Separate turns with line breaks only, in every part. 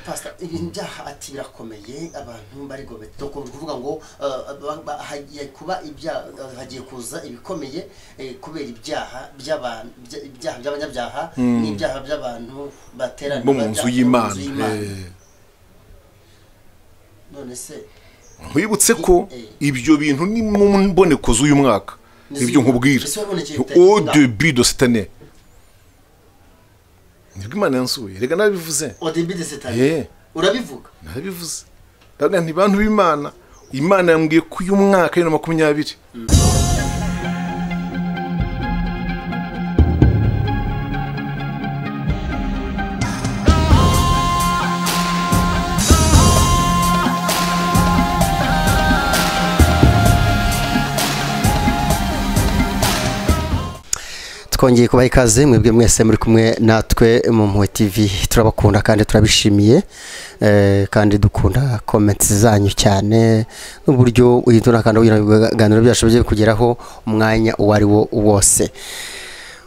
pastor ibyaha ati birakomeye abantu bari gobete to kuvuga ngo hagiye kuba hagiye kuza ibikomeye kubera ibyaha by'abantu by'abanyabyaha n'ibyaha by'abantu baterana
mu nzu y'Imana
none se
nkwibutse ko ibyo bintu ni mu mboneko z'uyu mwaka ibyo nkubwira au début de cette année nibwo Imana yansuye rega nabivuze
au début de cette année urabivuga
nabivuze ndaga nti bantu b'Imana Imana yambwiye ko uyu mwaka 2020
twongeye kubaha ikaze mwebwe mwese muri kumwe natwe mu Mpuhwe TV turabakunda kandi turabishimiye kandi dukunda comments zanyu cyane n'uburyo uhindura kandi ubiganiro byashoboye kugeraho umwanya uwari wo wose.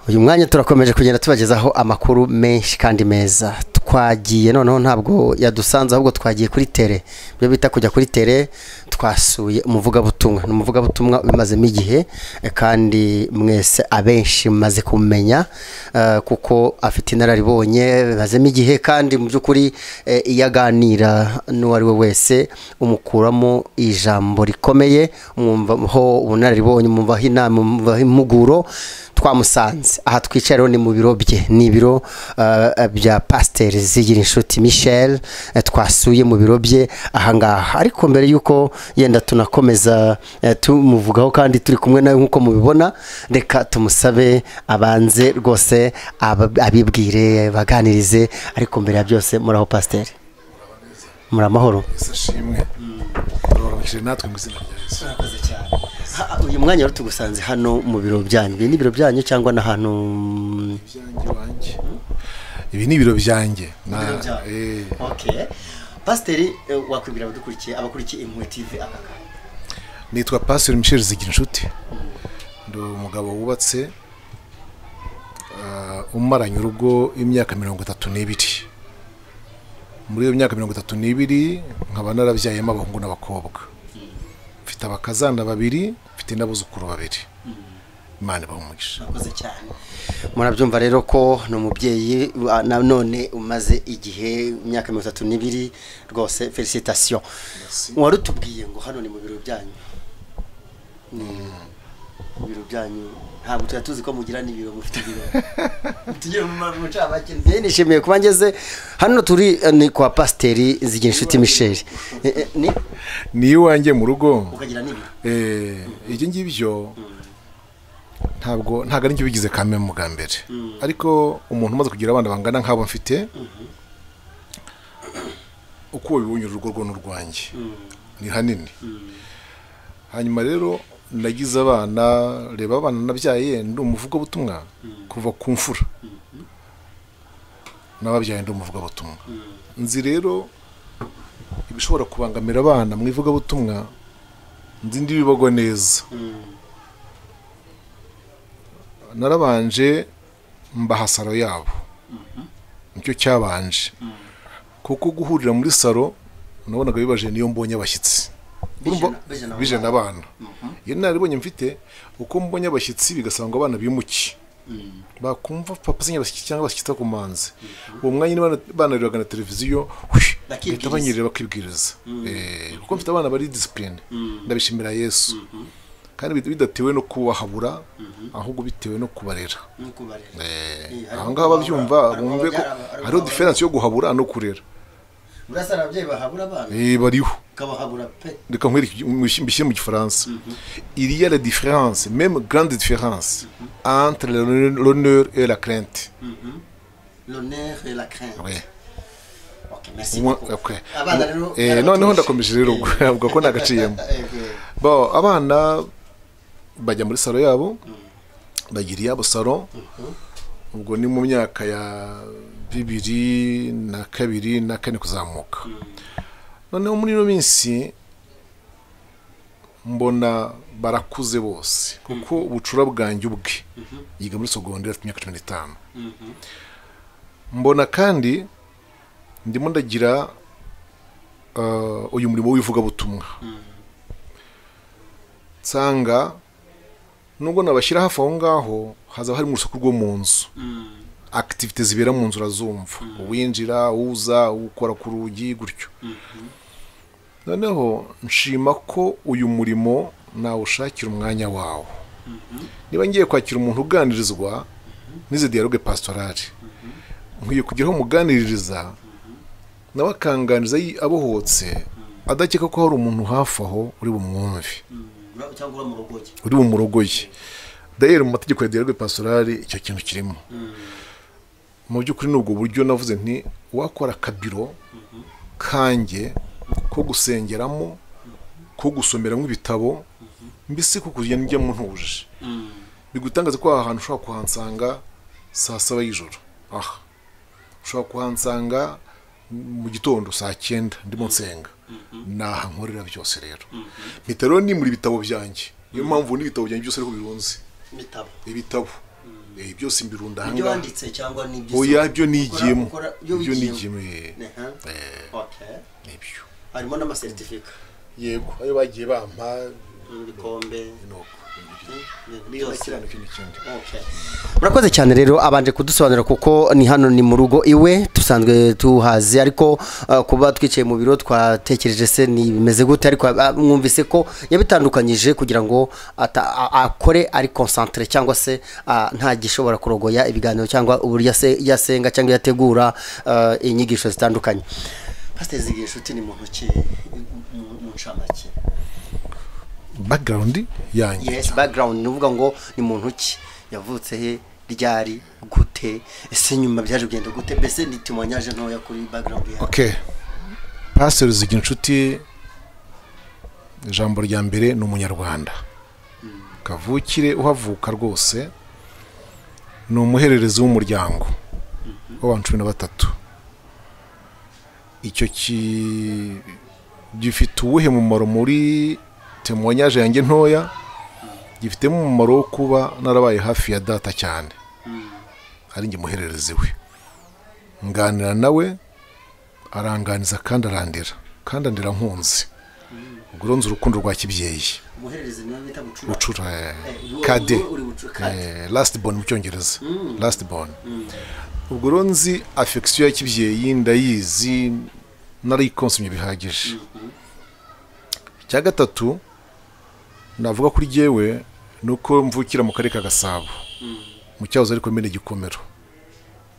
Uyu mwanya turakomeje kugenda tubagezaho amakuru menshi kandi meza. Twagiye noneho ntabwo yadusanze ahubwo twagiye kuri tele. Byo bita kujya kuri tele twasuye umuvugabutumwa. Umuvugabutumwa bimazemo igihe kandi mwese abenshi maze kumenya kuko afite inararibonye bimazemo igihe kandi mu byukuri iyaganira n'uwari we wese umukuramo ijambo rikomeye umwumva ho ubunararibonye umumva inama umumva impuguro twamusanze aha twicara ni mu biro bye ni ibiro bya Pasteur Zigirinshuti Michel twasuye mu biro bye ahangaha ariko mbere yuko yenda tunakomeza tumuvugaho kandi turi kumwe nawe nkuko mubibona reka tumusabe abanze rwose abibwire baganirize ariko mbere ya byose muraho Pasteur muri amahoro
sashimwe urabashije natwe ngizina Yesu
urakoze cyane uyu mwanya rero tugusanze hano mu biro byanyu ni biro byanyu cyangwa na hano
byanjye ibi ni biro byanjye
okay Pasteur wakwibwira abadukurikiye abakurikiye Impuhwe TV akaka
nitwa Pasteur Michel Zigirinshuti ndo umugabo wubatse umaranye urugo imyaka 32 muri iyo myaka 32 nkaba narabyayemo abahungu n'abakobwa mfite abakazana babiri mfite n'abuzukuru babiri Imana bamugisha
nakoze cyane murabyumva rero ko no mubyeyi none umaze igihe imyaka 32 rwose félicitations warutubwiye ngo hano ni mu biro byanyu biro byanyu ntabwo tuyatuzi ko mugira n'ibiro mufite ibiro tugiye mu cyabake nishimiye kuba ngeze hano turi ni kwa Pasteur Zigirinshuti Michel
ni iwanjye mu rugo
ukagira n'ibiro
ibyo ngibyo ntabwo ari njye bigize kame mu gambere ariko umuntu umaze kugira abana bangana nk'abo mfite uko bibonye urugo rwo n'urwanjye ni hanini hanyuma rero nagize abana reba abana nabyaye ndi umuvugabutumwa kuva ku mfura nababyaye ndi umuvugabutumwa nzi rero ibishobora kubangamira abana mu ivugabutumwa nzi ndi bibago neza narabanje mbaha saro yabo nicyo cyabanje kuko guhurira muri saro nabonaga bibaje niyo mbonye abashyitsi bije nabana iyo naribonye mfite uko mbonye abashyitsi bigasanga abana bimuki bakumva papa sinya bashyitsi cyangwa bashyitsa kumanze uwo mwanya banariraga na televiziyo bakibwiriza bakibwiriza kuko mfite abana bari discipline ndabishimira Yesu kandi bidatewe no kubahabura ahubwo bitewe no kubarera aho ngaho babyumva bumve ko hariho difference yo guhabura no kurera
urasara ababyeyi bahabura abana
bariho
kabahabura pe
ndeka nkwereke mbishyire mu gifaransa il y a la différence même grande différence entre l'honneur et la crainte
l'honneur et la crainte
oui
okay merci beaucoup abana
rero noneho ndakomeje rero ubwo ko nagaciyemo bo abana bajya muri salo yabo bagiriye abo salo ubwo ni mu myaka ya 2002 na 4 kuzamuka noneho muri no minsi mbona barakuze bose kuko ubucura bwanjye ubwe yiga muri secondaire afite imyaka 15 mbona kandi ndimo ndagira uyu murimo w'ivugabutumwa nsanga nubwo nabashyira hafi aho ngaho hazaba hari mu rusaku rwo mu nzu activite zibera mu nzu urazumva uwinjira uza ukora ku rugi gutyo noneho nshima ko uyu murimo nawushakira umwanya wawo niba ngiye kwakira umuntu uganirizwa n'izi dialogue pastorale nkwiye kugeraho umuganiririza nawe akanganiza abohotse adakeka ko hari umuntu hafi aho uri bumwumve uri bumurogoye d'ailleurs mu mategeko ya dialogue pastorale icyo kintu kirimo mu by'ukuri n'ubwo buryo navuze nti wakora kabiro kanjye ko gusengeramo ko gusomeramo ibitabo mbese ko kujya njyamo ntuje bigutangaza ko aha hantu ushobora kuhansanga saa 7 y'ijoro ushobora kuhansanga mu gitondo saa 9 ndimo nsenga naha nkorera byose rero mpita rero ni muri bitabo byanjye niyo mpamvu n'ibitabo byanjye byose ariko birunze ibitabo byose mbirunda hanga
ibyo wanditse cyangwa n'ibyo
oya byo nigiyemo byo nigiyemo
nibyo harimo n'amasertifika
yego ayo bagiye bampa
ibikombe
murakoze cyane rero abanje kudusobanurira kuko ni hano ni mu rugo iwe dusanzwe tuhazi ariko kuba twicaye mu biro twatekereje se ni bimeze gute ariko mwumvise ko yabitandukanyije kugira ngo akore ari concentré cyangwa se nta gishobora kurogoya ibiganiro cyangwa uburyo yasenga cyangwa yategura inyigisho zitandukanye.
Pastor Zigishuti ni muntu ki mu ncamake
background yanjye?
Yes, background nuvuga ngo ni muntu ki yavutse he ryari gute ese nyuma byaje kugenda gute bese ni témoignage ntoya kuri background yanjye.
Okay, Pastor Zigishuti ijambo rya mbere ni umunyarwanda kavukire uhavuka rwose ni umuhererezi w'umuryango w'abantu 13. Icyo gifite uwuhe mumaro muri témoignage yanjye ntoya gifite mu mumaro wo kuba narabaye hafi ya data cyane ari nge muhererezi we nganira nawe aranganiza kandi arandera kandi andera nkunzi uguronze urukundo rwa kibyeyi
umuhererezi niwe bita
bucura kade last born mu cyongereza last born uguronzi affection ya kibyeyi ndayizi narikonsumye bihagije. Cya gatatu navuga kuri jewe nuko mvukira mu karere ka Gasabo mu cyahoze ariko mene Gikomero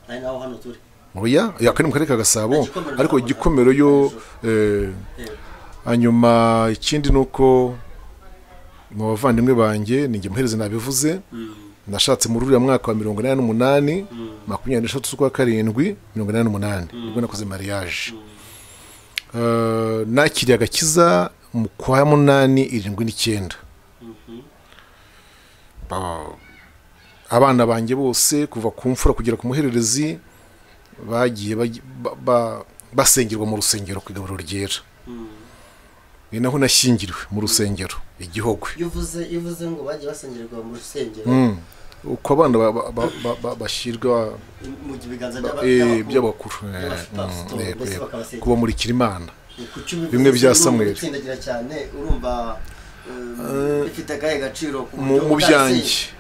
ari naho hano turi
oya yakari mu karere ka Gasabo ariko Gikomero yo hanyuma ikindi nuko mu bavandimwe banjye ninjye muhereze nabivuze nashatse muri uriya mwaka wa 1988 23 z'ukwa karindwi 1988 nibwo nakoze mariage nakiriye agakiza mu kwa 8-79 abana banjye bose kuva ku mfura kugera ku muhererezi bagiye basengerwa mu rusengero ku igaburo ryera ni naho nashyingiriwe mu rusengero igihogwe.
Yuvuze ngo bagiye basengerwa mu rusengero
uko abana bashyirwa
mu biganza
by'abakuru kuba muri Kirimana bimwe bya Samuel
tsindagira cyane urumva bifite gahe gaciro
mu byanjye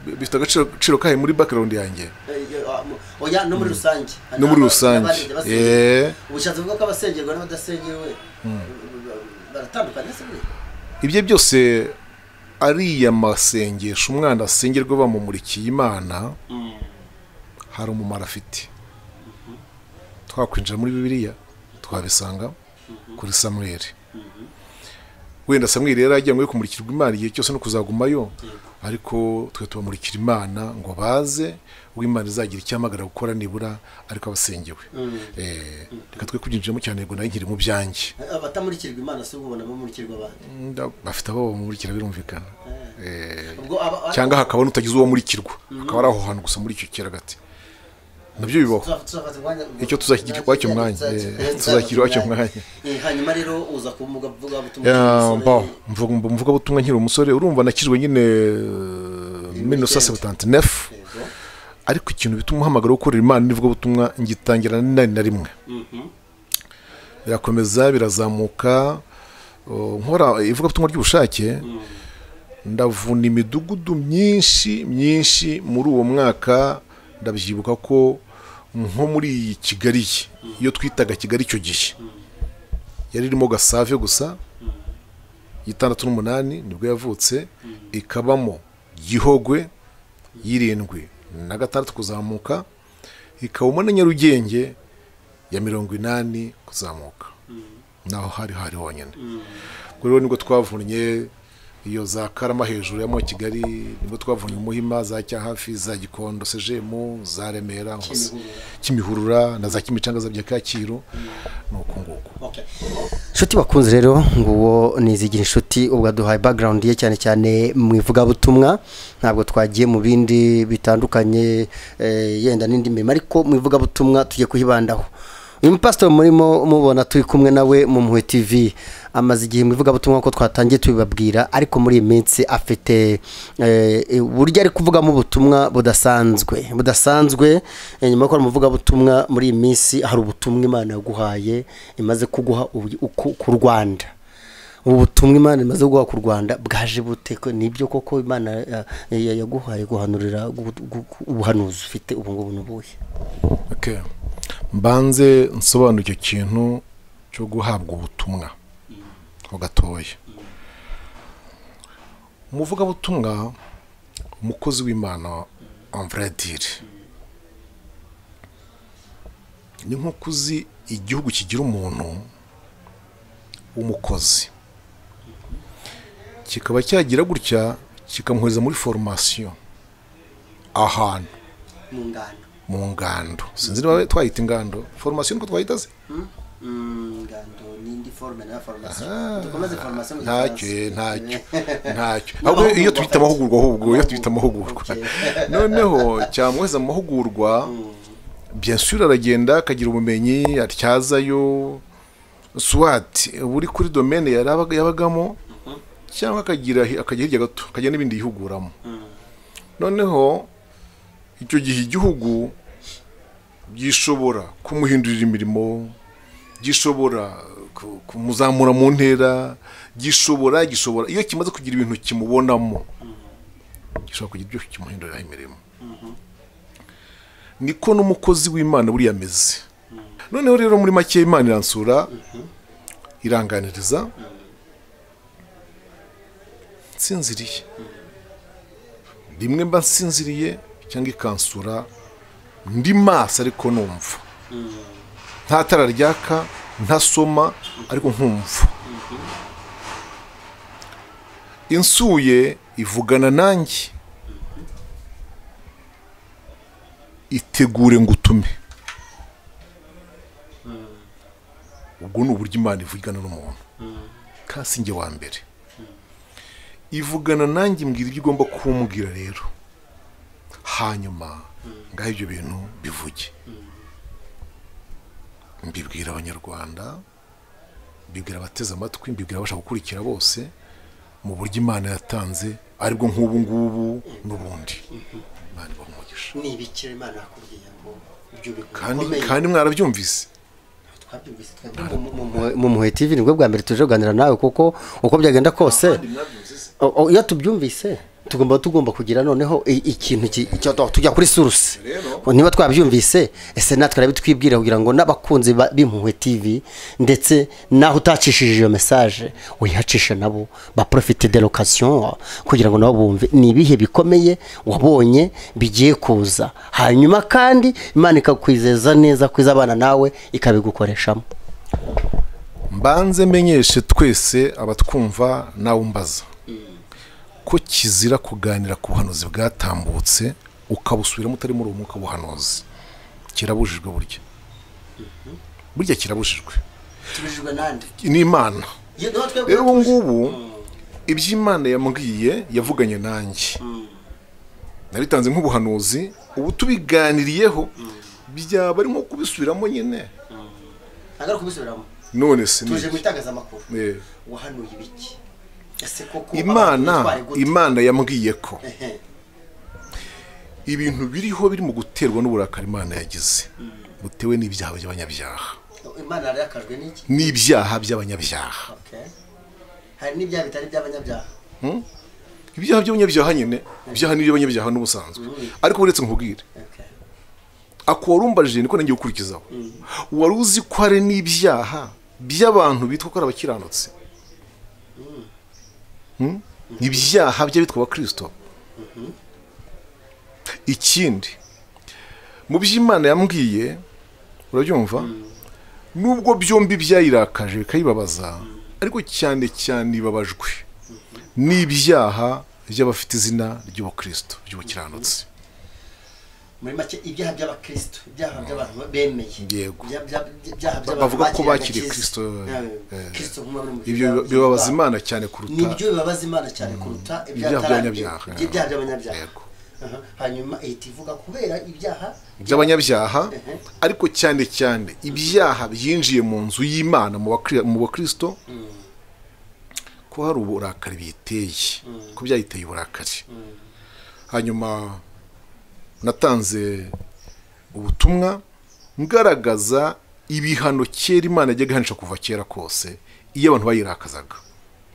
bifite agaciro kahe muri background yanjye
oya no muri rusange ubushatse bwo kabasengerwa n'abadasengewe baratandukanye se
ibyo byose ariya masengesho umwana asengerwa bamumurikiye Imana hari umumaro afite. Twakwinjira muri Bibiliya twabisanga kuri Samuel wenda Samuel yari ajyanywe kumurikirwa Imana igihe cyose no kuzagumayo ariko twe tubamurikira Imana ngo baze uw'Imana izagira icyamagara gukora nibura ariko abasengewe reka twe kubyinjiramo cyane ngo nayo nkiri mu byanjye
abatamurikirwa Imana se ubona bamurikirwa abandi
bafite abo bamurikira birumvikana cyangwa hakaba n'utagize uwo murikirwa akaba ari aho hantu gusa muri icyo kera gati nabyo bibaho icyo tuzakigira kwacyo mwanya tuzakira wacyo mwanya.
Hanyuma rero uza kumuga vuga butumwa
mvuga butumwa nkiri umusore urumva nakijwe nyine 1979 ariko ikintu bituma umuhamagaro wo gukorera Imana n'ivuga butumwa ngitangira na rimwe birakomeza birazamuka nkora ivuga butumwa ry'ubushake ndavuna imidugudu myinshi muri uwo mwaka. Ndabyibuka ko nko muri Kigali iyo twitaga Kigali icyo gihe yari irimo Gasave gusa 68 nibwo yavutse, ikabamo Gihogwe 76 kuzamuka, ikabamo na Nyarugenge ya 80 kuzamuka, naho hari honyine. Rero nibwo twavunnye iyo za Karama hejuru ya Kigali, nibwo twavunye Muhima, za Cyahafi, za Gikondo Sejemu, za Remera, Kimihurura na za Kimicanga za Kacyiru, nuko nguko.
Nshuti bakunze rero nguwo nizigira inshuti ubwo duhaye background ye cyane mu ivuga butumwa, ntabwo twagiye mu bindi bitandukanye yenda n'indi mirimo, ariko mu ivuga butumwa tugiye kuhibandaho. Uyu mupastor murimo mubona turi kumwe nawe mu Mpuhwe TV amaze igihe mu ivuga butumwa ko twatangiye tubibabwira, ariko muri iyi minsi afite burya ari kuvuga mu butumwa budasanzwe nyuma yo muvuga butumwa muri iyi minsi hari ubutumwa Imana yaguhaye imaze kuguha ku Rwanda. Ubu butumwa Imana imaze kuguha ku Rwanda bwaje bute? Nibyo koko Imana yaguhaye guhanurira ubuhanuzi ufite ubu ngubu n'ubuhe?
Okay. Mbanze nsobanura icyo kintu cyo guhabwa ubutumwa ho gatoya. Umuvuga butumwa umukozi w'Imana en vrai dire ni nko kuzi igihugu kigira umuntu w'umukozi kikaba cyagira gutya kikamuheza muri formation ahantu mu ngando. Sinzi niba twayita ingando formation ko twayita se
ngando n'indi forme na formation dukomeze formation
ntacyo ahubwo iyo twita amahugurwa noneho cyamuheza mu mahugurwa bien sûr aragenda akagira ubumenyi atyazayo swat buri kuri domaine yabagamo cyangwa akajya hirya gato akajya n'ibindi yihuguramo. Noneho icyo gihe igihugu gishobora kumuhindurira imirimo, gishobora kumuzamura mu ntera, gishobora iyo kimaze kugira ibintu kimubonamo gishobora kugira ibyo kimuhindurira imirimo. Niko n'umukozi w'Imana buri yameze. Noneho rero muri make Imana iransura iranganiriza nsinziriye, rimwe mba nsinziriye cyangwa ikansura ndi maso ariko numva, nta tara ryaka ntasoma ariko nkumva. Insuye ivugana nanjye itegure ngutume. Ubwo ni uburyo Imana ivugana n'umuntu kasi nge wa mbere ivugana nanjye mbwira ibyo ugomba kumbwira rero, hanyuma ngaho ibyo bintu bivuge. Mbibwira Abanyarwanda, mbibwira abateze amatwi, mbibwira abashaka gukurikira bose mu buryo Imana yatanze, aribwo nk'ubu ngubu n'ubundi. Imana ibamugisha.
Ni ibikira Imana yakubwiye ngo ibyo bikomeye
kandi mwarabyumvise.
Mu Mpuhwe TV nibwo bwa mbere tuje kuganira nawe, kuko uko byagenda kose iyo tubyumvise tugomba kugira noneho ikintu tujya kuri source. Niba twabyumvise ese natwe arabitwibwira kugira ngo n'abakunzi b'Impuhwe TV ndetse naho utacishije iyo message uyihacisha nabo ba profiter de l'occasion kugira ngo nabo bumve ni ibihe bikomeye wabonye bigiye kuza, hanyuma kandi Imana ikakwizeza neza kwizabana nawe ikabigukoreshamo.
Mbanze menyeshe twese abatwumva nawe umbaza ko kizira kuganira ku buhanuzi bwatambutse ukabusubira mutari muri uwo mwuka buhanuzi. Kirabujijwe burya kirabujijwe
nande
ni Imana. Rero ubu ngubu iby'Imana yambwiye yavuganye nanjye nabitanze nk'ubuhanuzi, ubu tubiganiriyeho byaba ari nko kubisubiramo nyine.
Agara kubisubiramo
none se
tuje gutangaza amakuru wahanuye ibiki?
Imana yambwiye ko ibintu biriho biri mu guterwa n'uburakari Imana yagize butewe n'ibyaha by'abanyabyaha.
Imana yarakajwe n'iki?
N'ibyaha by'abanyabyaha.
Okay. Hari n'ibyaha bitari by'abanyabyaha.
Ibyaha by'abanyabyaha nyine, ibyaha n'iby'abanyabyaha n'ubusanzwe. Ariko uretse nkubwire.
Okay.
Akwarumbaje niko nangiye gukurikizaho. Wari uzi ko hari n'ibyaha by'abantu bitwa ko ari abakiranutsi. Ibyaha by'abitwa abakristo. Ikindi mu by'Imana yambwiye urabyumva nubwo byombi byayirakaje bikayibabaza ariko cyane cyane ibabajwe n'ibyaha by'abafite izina ry'ubukristo by'ubukiranutsi.
Muri make ibyaha by'abakristo, ibyaha by'abantu bemeye.
Yego.
Ibyaha
bavuga ko bakiriye Kristo. Ibyo bibabaza Imana cyane kuruta.
Nibyo bibabaza Imana cyane kuruta ibyaha by'abanyabyaha.
Yego.
Hanyuma itivuga kubera ibyaha
by'abanyabyaha ariko cyane cyane ibyaha byinjiye mu nzu y'Imana mu bakristo ko hari uburakari biteye ko byayiteye uburakari. Hanyuma natanze ubutumwa ngaragaza ibihano kera Imana yajyaga ihanisha kuva kera kose iyo abantu bayirakazaga.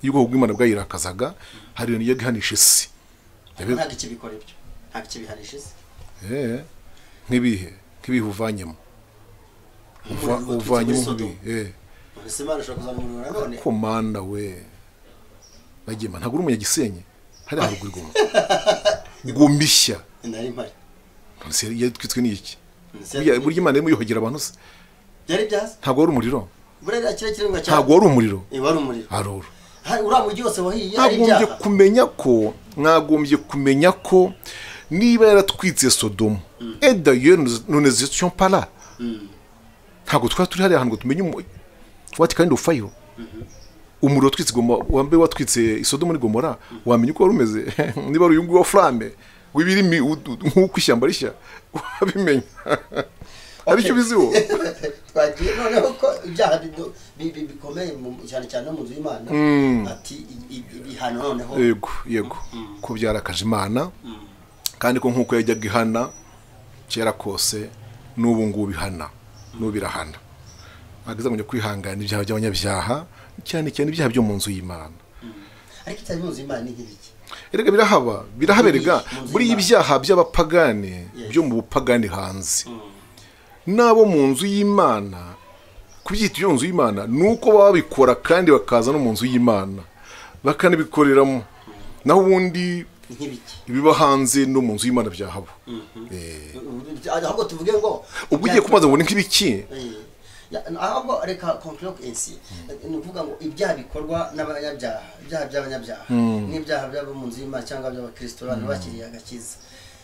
Iyo ubwoko bw'Imana bwayirakazaga hari ibintu yajyaga ihanisha isi.
Ntabwo ikibikora ibyo. Ntabwo ikibihanisha isi.
Nk'ibihe uvanyemo. Uvanyemo nk'ibihe.
Ese Imana ishobora kuzamura nanone.
Komanda we. Bagema ntabwo uri umunyagisenyi. Hari haruguru Goma. Gomishya.
Nari mpari.
Nse yitwitswe n'iki? Burya Imana irimo yuhogera abantu se.
Byari byaza?
Ntabwo wari umuriro.
Burera kirekire ngo cyane.
Ntabwo wari umuriro.
Wari umuriro.
Aroro.
Hari uramugi wose wahiye ari ibyaha.
Mwagombye kumenya ko niba yaratwitse Sodomu. Et d'ailleurs nous n'étions pas là. Ntabwo twari turi hariya hantu tumenye what kind of fire. Umuriro twitse Goma wambe watwitse Sodomu ni Gomora wamenye ko warumeze niba ari uyungu wa flamme wibirimi nk'uko ishyamba rishya wabimenya. Aricyo biziho.
Twagiye noneho ko ibyaha bikomeye cyane cyane mu nzu y'Imana ati ibihano noneho.
Yego ko byarakaje Imana kandi ko nk'uko yajyaga ihana kera kose n'ubu ngubu bihana n'ubirahana. Ageza mu kwihangana ibyaha by'abanyabyaha cyane cyane ibyaha byo mu nzu y'Imana.
Ariko cyane mu nzu y'Imana ni nk'ibiki?
Erega birahaberega buri ibyaha by'abapagane byo mu bupagane hanze. Nabo mu nzu y'Imana kubyita iyo nzu y'Imana nuko babikora kandi bakaza no mu nzu y'Imana bakanabikoreramo naho ubundi ibiba hanze no mu nzu y'Imana byahaba.
Ahubwo tuvuge ngo
ubwo ugiye kumaza ngo ni nk'ibiki
ahubwo reka conclude ainsi ni ukuvuga ngo ibyaha bikorwa n'abanyabyaha ibyaha by'abanyabyaha n'ibyaha by'abo mu nzu y'Imana cyangwa by'abakristo abantu bakiriye agakiza.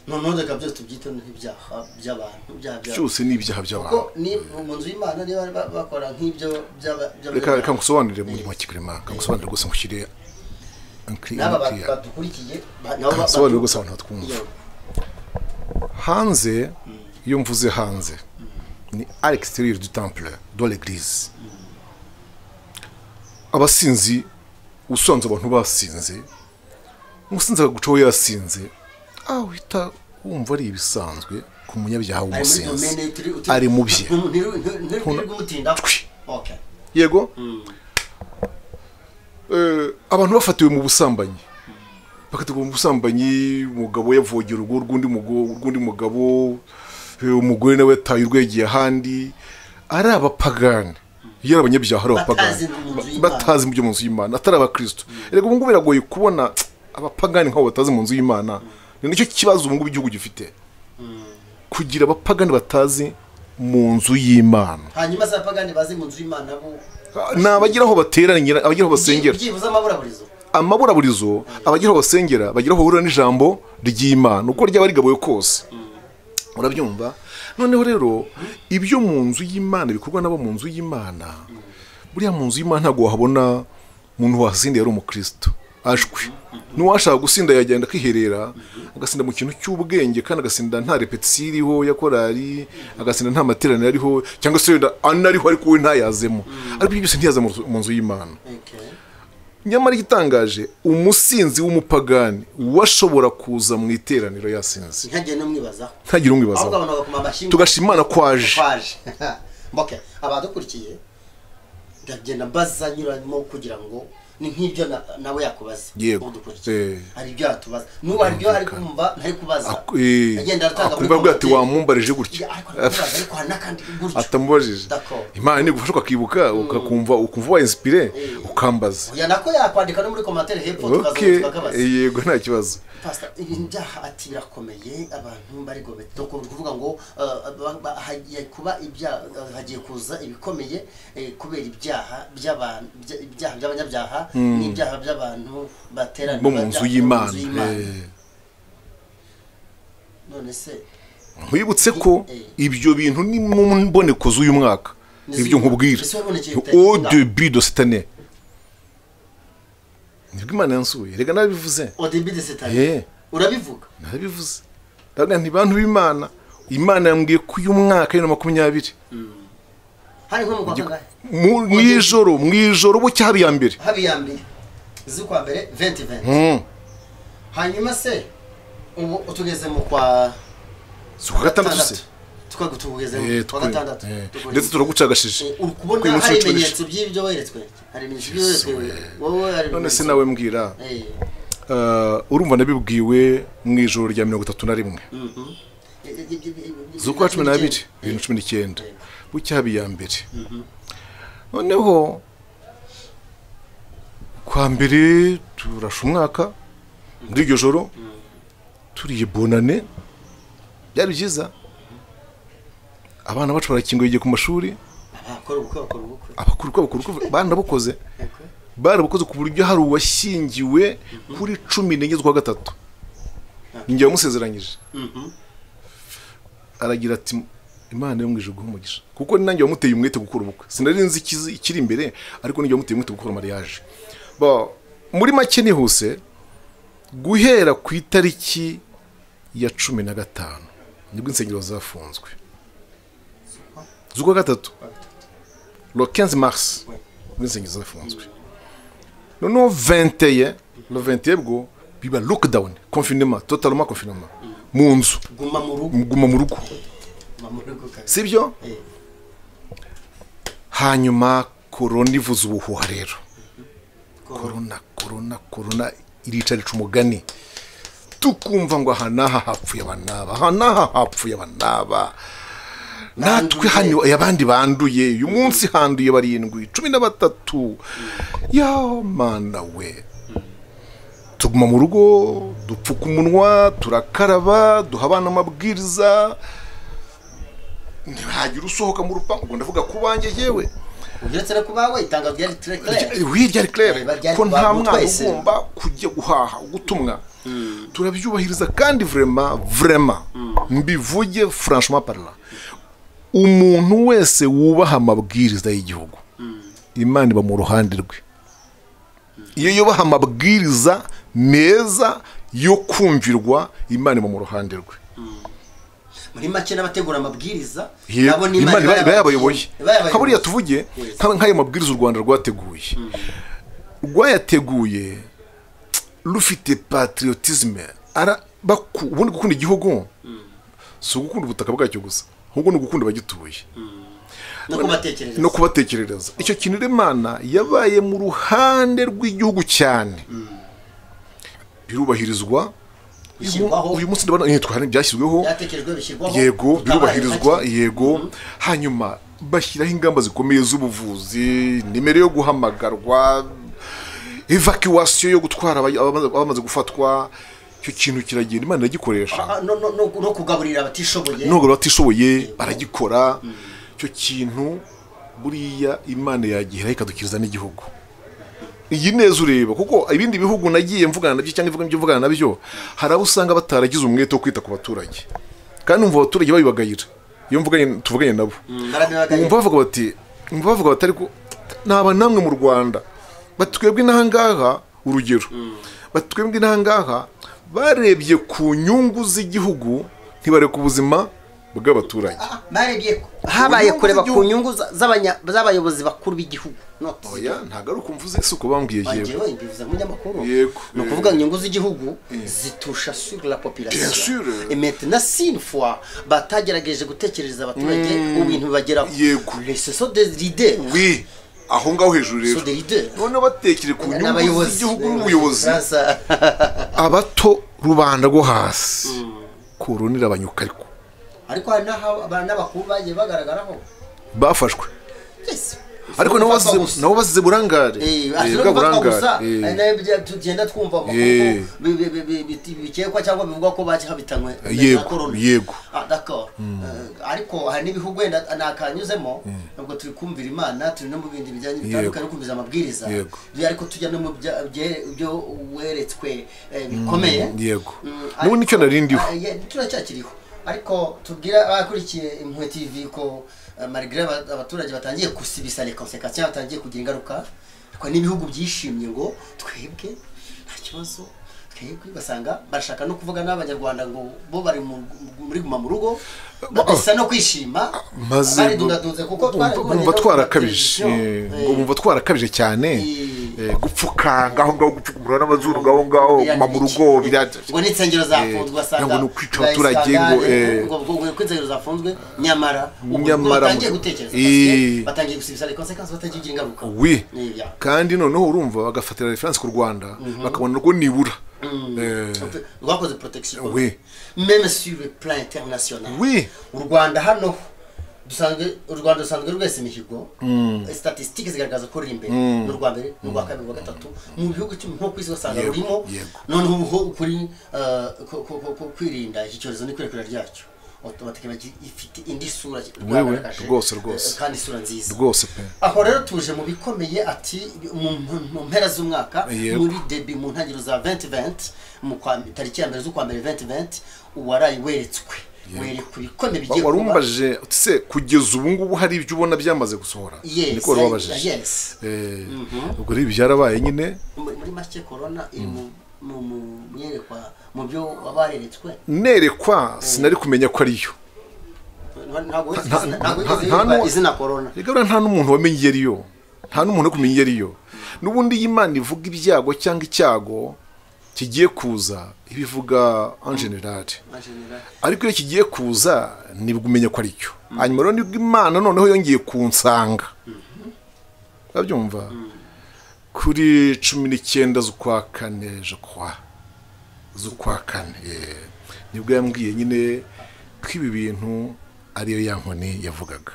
Noneho reka byose tubyite nk'ibyaha by'abantu
cyose n'ibyaha by'abantu
ni mu nzu y'Imana niba bakora nk'ibyo
reka ngusobanurire mu nyuma cy'ikirema kangusobanurire gusa ngushyire
n'aba badukurikiye
nsobanurire gusa abantu twumva hanze. Iyo mvuze hanze ni à l'extérieur du temple de l'église. Abasinzi usanze abantu basinze umusinzi akagucaho yasinze uhita wumva ari ibisanzwe ku munyabyaha w'umusinzi ari mu bye. Yego abantu bafatiwe mu busambanyi bakategura mu busambanyi umugabo yavogera urugo rw'undi mugabo umugore nawe yataye urwegeye ahandi ari abapagani. Iyo abanyabyaha ari abapagani batazi mu byo mu nzu y'Imana atari abakristo. Erega ubu ngubu biragoye kubona abapagani nk'abo batazi mu nzu y'Imana. Ni nicyo kibazo ubu ngubu igihugu gifite kugira abapagani batazi mu nzu y'Imana.
Hanyuma se abapagani bazi mu nzu y'Imana bo
nabagiraho bateranira abagiraho basengera
byibuza amaburaburizo
abagiraho basengera bagiraho bahurira n'ijambo ry'Imana uko ryaba rigaboye kose. Urabyumva? Noneho rero ibyo mu nzu y'Imana bikorwa nabo mu nzu y'Imana buriya mu nzu y'Imana ntabwo wahabona umuntu wasinda yari umukristo ajwe n'uwashaka gusinda yagenda akiherera agasinda mu kintu cy'ubwenge kandi agasinda nta repetition iriho ya korali agasinda nta materaniro ariho cyangwa se anariho ariko we ntayazemo ariko ibyo byose ntiyaza mu nzu y'Imana. nyamara igitangaje umusinzi w'umupagani washobora kuza mu iteraniro yasinze
ntagire n'umwibazaho
ntagire
ahubwo
umwibazaho
abantu bakoma amashyi
tugashima Imana kwaje
okay abadukurikiye ndagenda mbaza nyuramo kugira ngo ni nk'ibyo nawe yakubaza udukurikiye hari ibyo yatubaza n'ubu hari ibyo ari kumva ntari kubaza agenda aratanga
kumva bwa ati wamumbarije gutya
ariko hari n'akandi gutya
atamubajije Imana ni gufasha ukakibuka ukumva wa inspire ukambaza
ya nako yakwandika no muri commentaire hepfo tukazabaza
yego nta kibazo
pastor ibyaha ati birakomeye abantu bari gomete kuvuga ngo hagiye kuba ibyaha hagiye kuza ibikomeye kubera ibyaha by'abanyabyaha n'ibyaha by'abantu baterana
mu nzu y'Imana
none se
nkwibutse ko ibyo bintu ni mu mboneko z'uyu mwaka ibyo nkubwira au début de cette année nibwo Imana yansuye rega nabivuze
au début de cette année urabivuga
nabivuze ndavuga nti bantu b'Imana Imana yambwiye ko uyu mwaka 2020
hari nko mu Rwanda
mwijoro bucya habiyambere
z'ukwa mbere 2020 hanyuma se ubu tugeze mu kwa
gatandatu se
tukagutugeze mu kwa gatandatu
ndetse turagucagashije
ukubona hari ibimenyetso by'ibyo weretswe hari ibimenyetso by'weretswe wowe hari
none se nawe mbwira urumva nabibwiwe mu ijoro rya 31 z'ukwa 12 2019 bucya habiyambere noneho kwa mbere turasha umwaka muri iryo joro turiye bonane byari byiza abana bacu barakinguye ku mashuri abakuru barabukoze ku buryo hari uwashyingiwe kuri 14 z'ukwa gatatu ninjye wamusezeranyije aragira ati Imana yo mwijwe umugisha kuko ninanjye wamuteye umwete gukora ubukwe sinari nzi ikiri imbere ariko ninjye wamuteye umwete gukora mariage muri make nihuse guhera ku itariki ya 15 nibwo insengero zafunzwe z'ukwa gatatu le 15 mars nibwo insengero zafunzwe noneho 21 bwo biba lockdown confinement totalement confinement mu nzu guma mu rugo sibyo hanyuma corona ivuze ubuhuha rero corona iricarica umugani tukumva ngo hanaha hapfuye abanaba natwe hano abandi banduye uyu munsi handuye 13 ya Mana we tuguma mu rugo dupfuka umunwa turakaraba duha abana amabwiriza ntihagira usohoka mu rupangu ngo ndavuga ku banjye yewe
uretse no kubawe itangazo ryari
clair ko nta mwana ugomba kujya guhaha gutumwa turabyubahiriza kandi vraiment mbivuge franchement parlant umuntu wese wubaha amabwiriza y'igihugu Imana iba mu ruhande rwe iyo yubaha amabwiriza meza yo kumvirwa Imana iba mu ruhande rwe
muri make n'abategura amabwiriza
nabo ni Imana yabayoboye kaburiya tuvuge nk'ayo mabwiriza u Rwanda rwayateguye rufite patriotisme ubundi gukunda igihugu si ugukunda ubutaka bwacyo gusa ahubwo ni ugukunda abagituye no kubatekerereza icyo kintu Imana yabaye mu ruhande rw'igihugu cyane birubahirizwa uyu munsi ndabona twari byashyizweho yego birubahirizwa yego hanyuma bashyiraho ingamba zikomeye z'ubuvuzi nimero yo guhamagarwa evacuation yo gutwara abamaze gufatwa icyo kintu kiragenda Imana iragikoresha
no kugaburira abatishoboye
baragikora icyo kintu buriya Imana yagihera ikadukiriza n'igihugu iyi neza ureba kuko ibindi bihugu nagiye mvugana nabyo cyangwa mvugana nabyo hari abo usanga bataragize umwete wo kwita ku baturage kandi umva abaturage babibagayira iyo tuvuganye nabo bavuga bati ariko naba namwe mu Rwanda batwebwe n'ahangaha urugero batwebwe n'ahangaha barebye ku nyungu z'igihugu ntibare ku buzima bw'abaturage
barebye habaye kureba ku nyungu z'abayobozi bakuru b'igihugu
oya ntago ari ukumvuze isuko bambwiye
yewe bivuze mu nyamakuru
yego
no kuvuga inyungu z'igihugu zitusha sur la population et maintenant si une fois batagerageje gutekereza abaturage ubintu bibageraho
yego
ce sont des leaders
oui aho ngaho hejuru rero none batekere ku nyungu z'igihugu n'ubuyobozi abato rubanda rwo hasi kurunira abanyuka
ariko hari n'abakuru bagiye bagaragaraho
bafashwe ariko nabo bazize burangare
bwa burangare tugenda twumva amakuru bikekwa cyangwa bivuga ko baje habitanywe na corona
yego
d'accord ariko hari n'ibihugu wenda nakanyuzemo nubwo turi kumvira Imana turi no mu bindi bijyanye bitandukanye kumviza amabwiriza ariko tujya no mu byo weretswe bikomeye
yego n'ubu nicyo narindiho
turacyakiriho ariko tubwira abakurikiye Impuhwe TV ko malgré abaturage batangiye kusibisa les conséquences batangiye kugira ingaruka ariko n'ibihugu byishimye ngo twebwe nta kibazo twebwe basanga bashaka no kuvuga n'abanyarwanda ngo bo bari muri guma mu rugo basa no kwishima
maze
kuko
bumva twarakabije cyane gupfuka ngaho gupfukumura n'amazuru ngaho mu rugo
ngo n'insengero zafunzwe basanga
ngo kwica abaturage
ngo kw'insengero zafunzwe nyamara batangiye gutekereza batangiye gusibisa les conséquences batangiye kugira ingaruka
oui kandi noneho urumva bagafatira reference ku Rwanda bakabona rwo nibura
rwakoze protection
oui
même sur le plan international
oui
u Rwanda hano dusanzwe rwese imihigo statistiques zigaragaza ko ruri imbere mu Rwanda mbere mu rwa kabiri mu gatatu mu bihugu nko kwisi basanga rurimo none ubu kuri kwirinda iki cyorezo n'ikwirakira ryacyo automatique ifite indi sura
rwose
kandi sura nziza
rwose pe
aho rero tuje mu bikomeye ati mu mpera z'umwaka muri début mu ntangiriro za 2020 mu tariki ya mbere z'ukwa mbere 2020 uwarayi weretswe ku bikomeye bigiye kuba
warumbaje se kugeza ubu ngubu hari ibyo ubona byamaze gusohora
niko
wabaje ubwo rero byarabaye nyine
muri make corona iri mu myerekwa mu byo wabareretswe
nerekwa sinari kumenya ko ariyo
ntabwo izina corona
rigabura nta n'umuntu wamenye iyo ariyo nta n'umuntu kumenya iyo ariyo n'ubundi Imana ivuga ibyago cyangwa icyago kigiye kuza ibivuga en general ariko iyo kigiye kuza nibwo umenya ko ari cyo hanyuma rero nibwo Imana noneho yongeye kunsanga babyumva kuri 19 z'ukwa kane z'ukwa kane nibwo yambwiye nyine ko ibi bintu ariyo yankoni yavugaga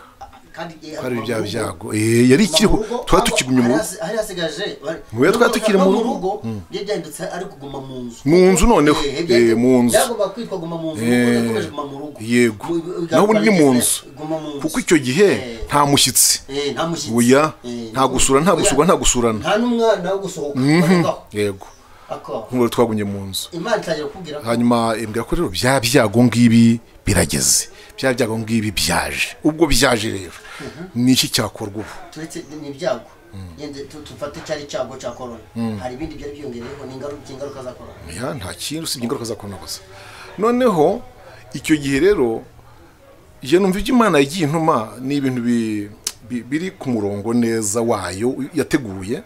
hari bya byago yari kiriho twari tukigumye mu
hari hasigaje
twari tukiri mu rugo
byanditse ari kuguma
mu nzu noneho mu nzu
yagomba kwitwa guma mu nzu ukomeje guma mu rugo
yego naho ni mu nzu kuko icyo gihe nta mushyitsi oya nta gusura nta gusurwa nta gusurana
nta n'umwana wo gusohoka
yego nk'ubu twagumye mu nzu
Imana itangira kubwira
hanyuma imbwira ko rero bya byago ngibi birageze bya byago ngibi byaje ubwo byaje rero ni iki cyakorwa ubu
turetse ni ibyago yende tufate cyari cyago cya corona hari ibindi byari byongereyeho n'ingaruka za corona
ya nta kintu usibye ingaruka za corona gusa noneho icyo gihe rero je numva ibyo Imana yagiye intuma ni ibintu biri ku murongo neza wayo yateguye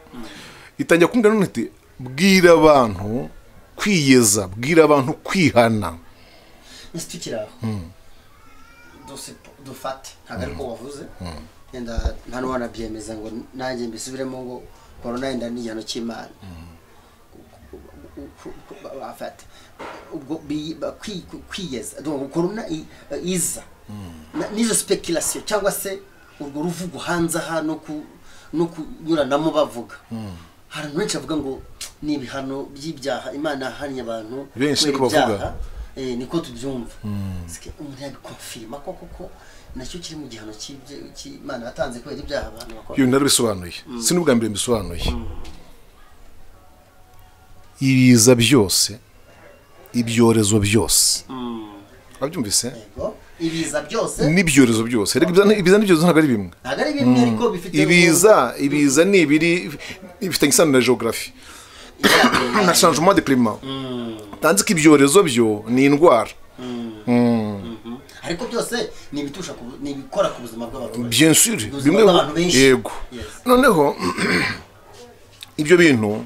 itangira kumbwira none iti bwira abantu kwiyeza bwira abantu kwihana
nistukira dufate ntabwo ariko wavuze yenda nta n'uwana byemeza ngo nanjye mbisubiremo ngo corona yenda ni igihano cy'Imana bafate ubwo kwiyeza corona iza n'izo speculation cyangwa se urwo ruvugo hanze aha no kunyuranamo bavuga hari benshi bavuga ngo ni ibihano by'ibyaha Imana hanya abantu
benshi ko bavuga
niko tubyumva umuntu yabikonfirma koko nacyo kiri mu gihano cy'Imana yatanze kubera ibyaha abantu bakora
iyo narabisobanuye si n'ubwa mbere mbisobanuye ibiza byose ibyorezo byose wabyumvise
ibiza byose
n'ibyorezo byose ibiza n'ibyorezo ntabwo ari bimwe
ariko bifite
ibiza ni ibiri bifite isano na geography na changement de climat tanzi ko ibyorezo byo ni indwara
ariko byose ni ibitusha ni ibikora ku buzima bw'abaturage
bien sûr
bimwe abantu benshi
yego noneho ibyo bintu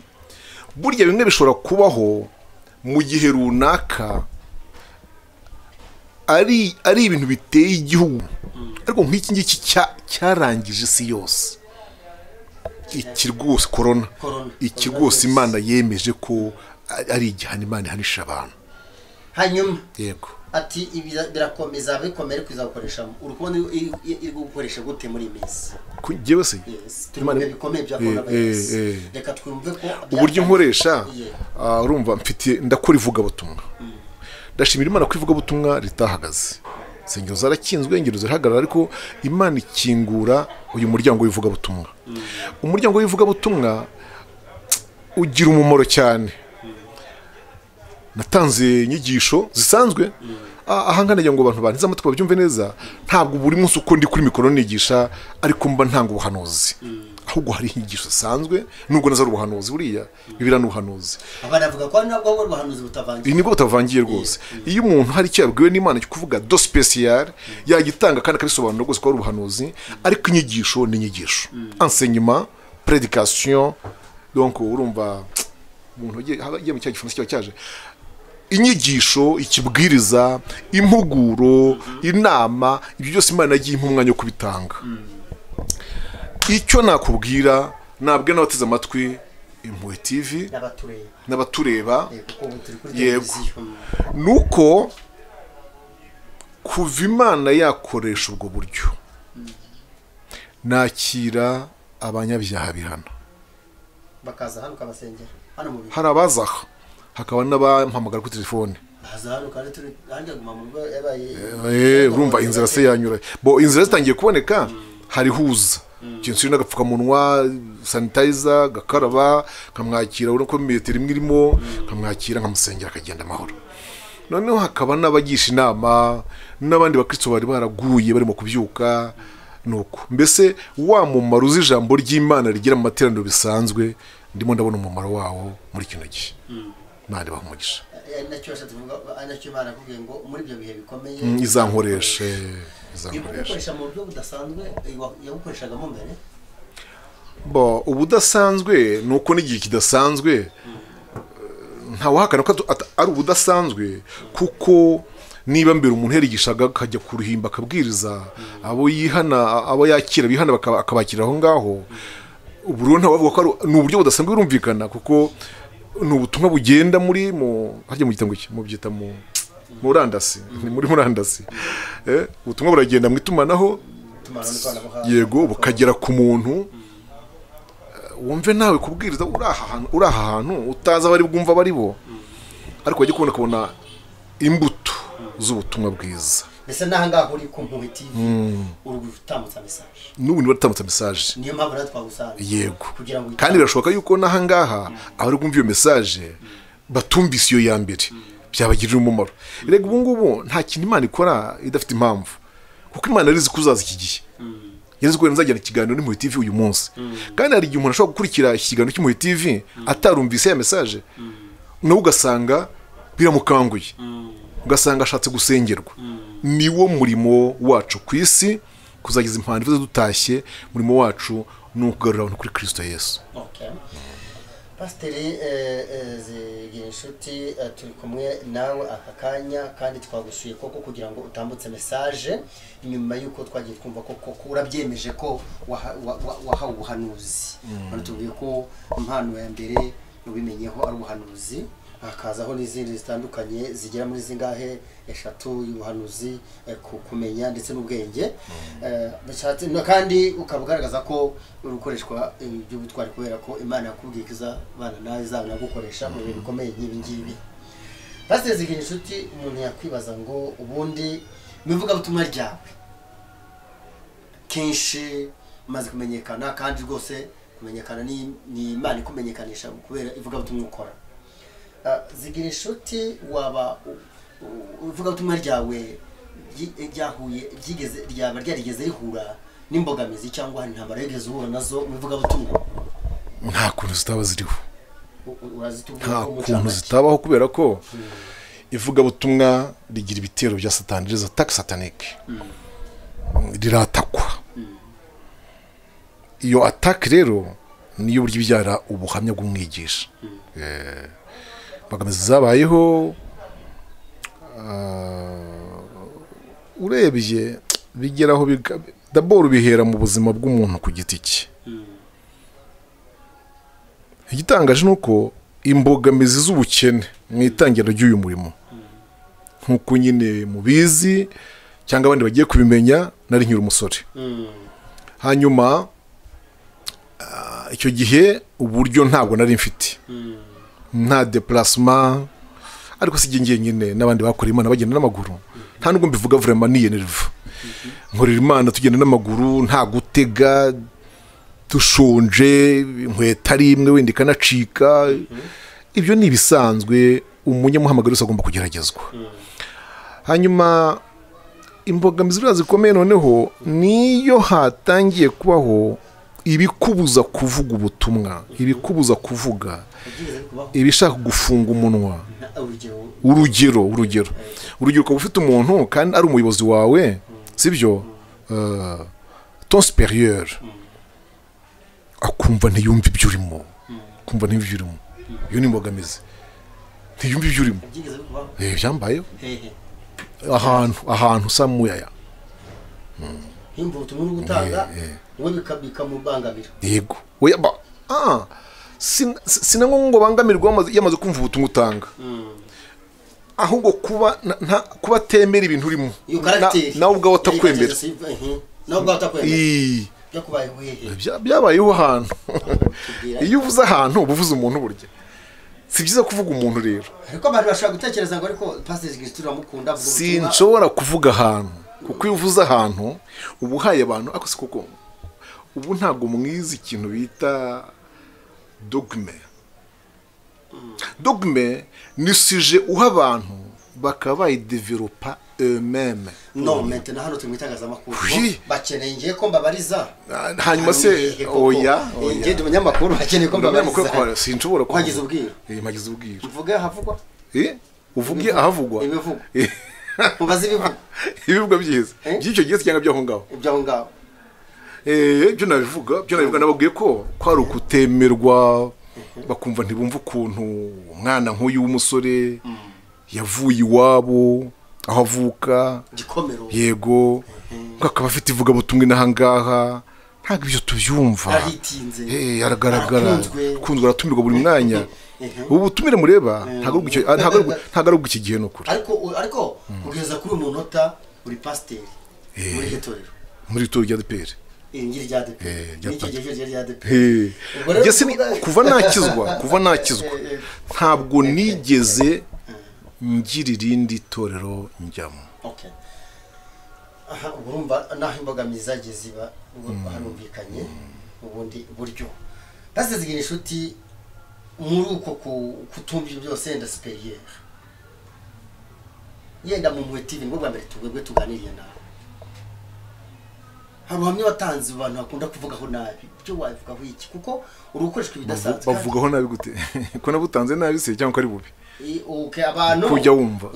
burya bimwe bishobora kubaho mu gihe runaka ari ibintu biteye igihugu ariko nk'iki ngiki cyarangije isi yose iki rwose korona iki rwose Imana yemeje ko ari igihano Imana ihanisha abantu
hanyuma
yego
ati ibi birakomeza bikomere kuzakoresha urukundo iri gukoresha gute muri minsi
kugiye se
Imana bikomeye bya corona virus reka twumve ko
uburyo nkoresha urumva mfite ndakora ivuga butumwa ndashimira Imana ko ivuga butumwa ritahagaze sengero zarakinzwe ingero zirahagarara ariko Imana ikingura uyu muryango w'ivuga butumwa umuryango w'ivuga butumwa ugira umumaro cyane natanze inyigisho zisanzwe ahangana ngo abantu bantiza amatwi babyumve neza ntabwo buri munsi uko ndi kuri mikoro nigisha ariko mba ntanga ubuhanuzi ahubwo hari inyigisho zisanzwe nubwo nazari ubuhanuzi buriya bibira n'ubuhanuzi
abanavuga ko nabwo ubuhanuzi butavangiye
nibwo butavangiye rwose iyo umuntu hari icyo yabwiwe n'Imana cyo kuvuga do special yagitanga kandi akabisobanura rwose ko ari ubuhanuzi ariko inyigisho ni inyigisho enseignement prédication donc urumva umuntu ugiye mu cyagifunzo cyawe cyaje inyigisho ikibwiriza impuguro inama ibyo byose Imana yagiye umwanya wo kubitanga icyo nakubwira nabwe n'abateze amatwi Impuhwe TV n'abatureba yego nuko kuva Imana yakoresha ubwo buryo nakira abanyabyaha bihana
bakaza hano kabasengera hano mu bihe
hari abazaha hakaba n'abampamagara kuri telefone urumva inzira se yanyura bo inzira zitangiye kuboneka hari huza kintu n'agapfukamunwa sanitizer gakaraba kamwakira urako metero imwe irimo kamwakira nkamusengera akagenda amahoro noneho hakaba n'abagisha inama n'abandi bakristo bari baraguye barimo kubyuka nuko mbese wa mumaro uz'ijambo ry'Imana rigira mu materaniro bisanzwe ndimo ndabona umumaro wawo muri kino gihe nande bahumugisha
nacyo tuvuga anacyo Imana kuvuga ngo muri byo bihe bikomeye
izankoresha
mu buryo budasanzwe yagukoreshagamo mbere
bo ubudasanzwe nuko n'igihe kidasanzwe ntawahakana ko ari ubudasanzwe kuko niba mbere umuntu yarigishaga akajya ku ruhimba akabwiriza abo yihana abo yakira bihana akabakira aho ngaho ubu rero ntawavuga ko ni uburyo budasanzwe birumvikana kuko ni ubutumwa bugenda muri harya mu gitango mu byita mu murandasi ni muri murandasi ubutumwa buragenda mu itumanaho yego bukagera ku muntu wumve nawe kubwiriza uri aha hantu utaza bari bwumva bari bo ariko wajya kubona imbuto z'ubutumwa bwiza
mbese n'ahangaha uri ku Impuhwe TV uri gutambutsa message
n'ubu niba utambutsa message
niyo mpamvu natwe twagusanze
yego kandi birashoboka yuko n'ahangaha abari kumva iyo message batumbise iyo ya mbere byabagirira umumaro rega ubu ngubu nta kintu Imana ikora idafite impamvu kuko Imana arizi kuzaza iki gihe yari ko nzajyana ikiganiro n'Impuhwe TV uyu munsi kandi hari igihe umuntu ashobora gukurikira ikiganiro cy'Impuhwe TV atarumvise ya message no ugasanga biramukanguye ugasanga ashatse gusengerwa niwo murimo wacu ku isi kuzageza impande dutashye murimo wacu ni ukugarura abantu kuri Kristo Yesu.
Pasiteri Zigirinshuti turi kumwe nawe aka kanya kandi twagusuye koko kugira ngo utambutse message nyuma yuko twagiye twumva koko urabyemeje ko wahawe ubuhanuzi tubwiye ko impano ya mbere ubimenyeho ari ubuhanuzi hakazaho n'izindi zitandukanye zigera muri zingahe eshatu y'ubuhanuzi kumenya ndetse n'ubwenge kandi ukabugaragaza ko urukoreshwa by'ubutwari kubera ko Imana yakubwiye kiza bana nawe izabona gukoresha mu bintu bikomeye nk'ibi ngibi. Pasiteri Zigirinshuti umuntu yakwibaza ngo ubundi mivuga butumwa ryawe kenshi maze kumenyekana kandi rwose kumenyekana ni Imana ikumenyekanisha kubera ivuga butumwa ukora. Zigirinshuti waba uvuga butumwa ryawe ryarigeze rihura n'imbogamizi cyangwa intambara yigeze uhura nazo uvuga butumwa?
Nta kuntu zitaba ziriho, nta kuntu zitabaho kubera ko ivugabutumwa rigira ibitero bya satani, riza attaque satanique, riratakwa. Iyo attaque rero niyo buryo ibyara ubuhamya bw'umwigisha. Imbogamizi zabayeho, urebye bigeraho d'abord bihera mu buzima bw'umuntu ku giti cye. Igitangaje nuko imbogamizi z'ubukene mu itangiriro ry'uyu murimo, nkuko nyine mubizi cyangwa abandi bagiye kubimenya, nari nkiri umusore. Hanyuma icyo gihe uburyo ntabwo nari mfite, nta déplacement, ariko si ngiye nyine n'abandi bakora Imana bagenda n'amaguru, nta nubwo mbivuga vraiment niyenerva. Nkorera Imana tugenda n'amaguru, nta gutega, dushonje, inkweto ari imwe wenda ikanacika. Ibyo ni ibisanzwe, umunyamuhamagaro wese agomba kugeragezwa. Hanyuma imbogamizi zikomeye noneho niyo hatangiye kubaho ibikubuza kuvuga ubutumwa, ibikubuza kuvuga, ibishaka gufunga umunwa. Urugero ukaba ufite umuntu kandi ari umuyobozi wawe, sibyo, ton supérieur, akumva ntiyumva ibyo urimo, iyo ni imbogamizi, ntiyumva ibyo urimo. Byambayeho ahantu usa muyaya,
himba ubutumwa uri gutanga wowe bikamubangamira. Yego,
sinango ngo bangamirwa yamaze kumva ubutumwa utanga, ahubwo kuba atemera ibintu urimo, nawe ubwawe utakwemera. Byabayeho ahantu. Iyo uvuze ahantu uba uvuze umuntu burya, si byiza kuvuga umuntu rero.
Ariko abantu bashaka gutekereza ngo ariko Pastor Kristo uramukunda,
sinshobora kuvuga ahantu, kuko iyo uvuze ahantu uba uhaye abantu, ako si kuko ubu ntabwo mwiza ikintu bita dogme. Dogme ni sujet uha abantu bakaba bayidevelopa eux-mêmes.
Non, maintenant hano tumwitangazamakuru bakeneye ngiye ko mbabariza,
hanyuma se oya
ngiye umunyamakuru bakeneye ko mbabariza.
Sinshobora
ko magize ubwira,
magize ubwira,
uvuge havugwa,
uvuge ahavugwa,
ibivuga mubaze
ibivuga byiza by'icyo gihe cyangwa byaho ngaho, byo nabivuga nababwiye ko ari ukutemerwa, bakumva ntibumva ukuntu umwana nk'uyu w'umusore yavuye iwabo aho avuka, yego, akaba afite ivugabutumwa n'ahangaha, ntabwo ibyo tubyumva. Aragaragara, kunzwe, aratumirwa buri mwanya. Ubu butumire mureba ntabwo ari ubw'iki gihe n'ukuri.
Ariko kugeza kuri uyu munota uri pasiteri muri itorero,
muri itorero rya ADEPR, kuva nakizwa ntabwo nigeze ngira irindi torero njyamo.
Urumva naho imbogamizi zagiye ziba harumvikanye ubundi buryo. Bazigira inshuti muri uko kutumva ibyo byose, yenda superieur, yenda mu TV ngo bwa mbere tugwebwe tuganiriye nawe, hari ubuhamya watanze abantu bakunda kuvugaho nabi, byo wavugaho iki? Kuko urukoreshwa ibidasanzwe.
Bavugaho nabi gute? Ko nabutanze nabi se cyangwa ko ari bubi?
Abantu
kujya wumva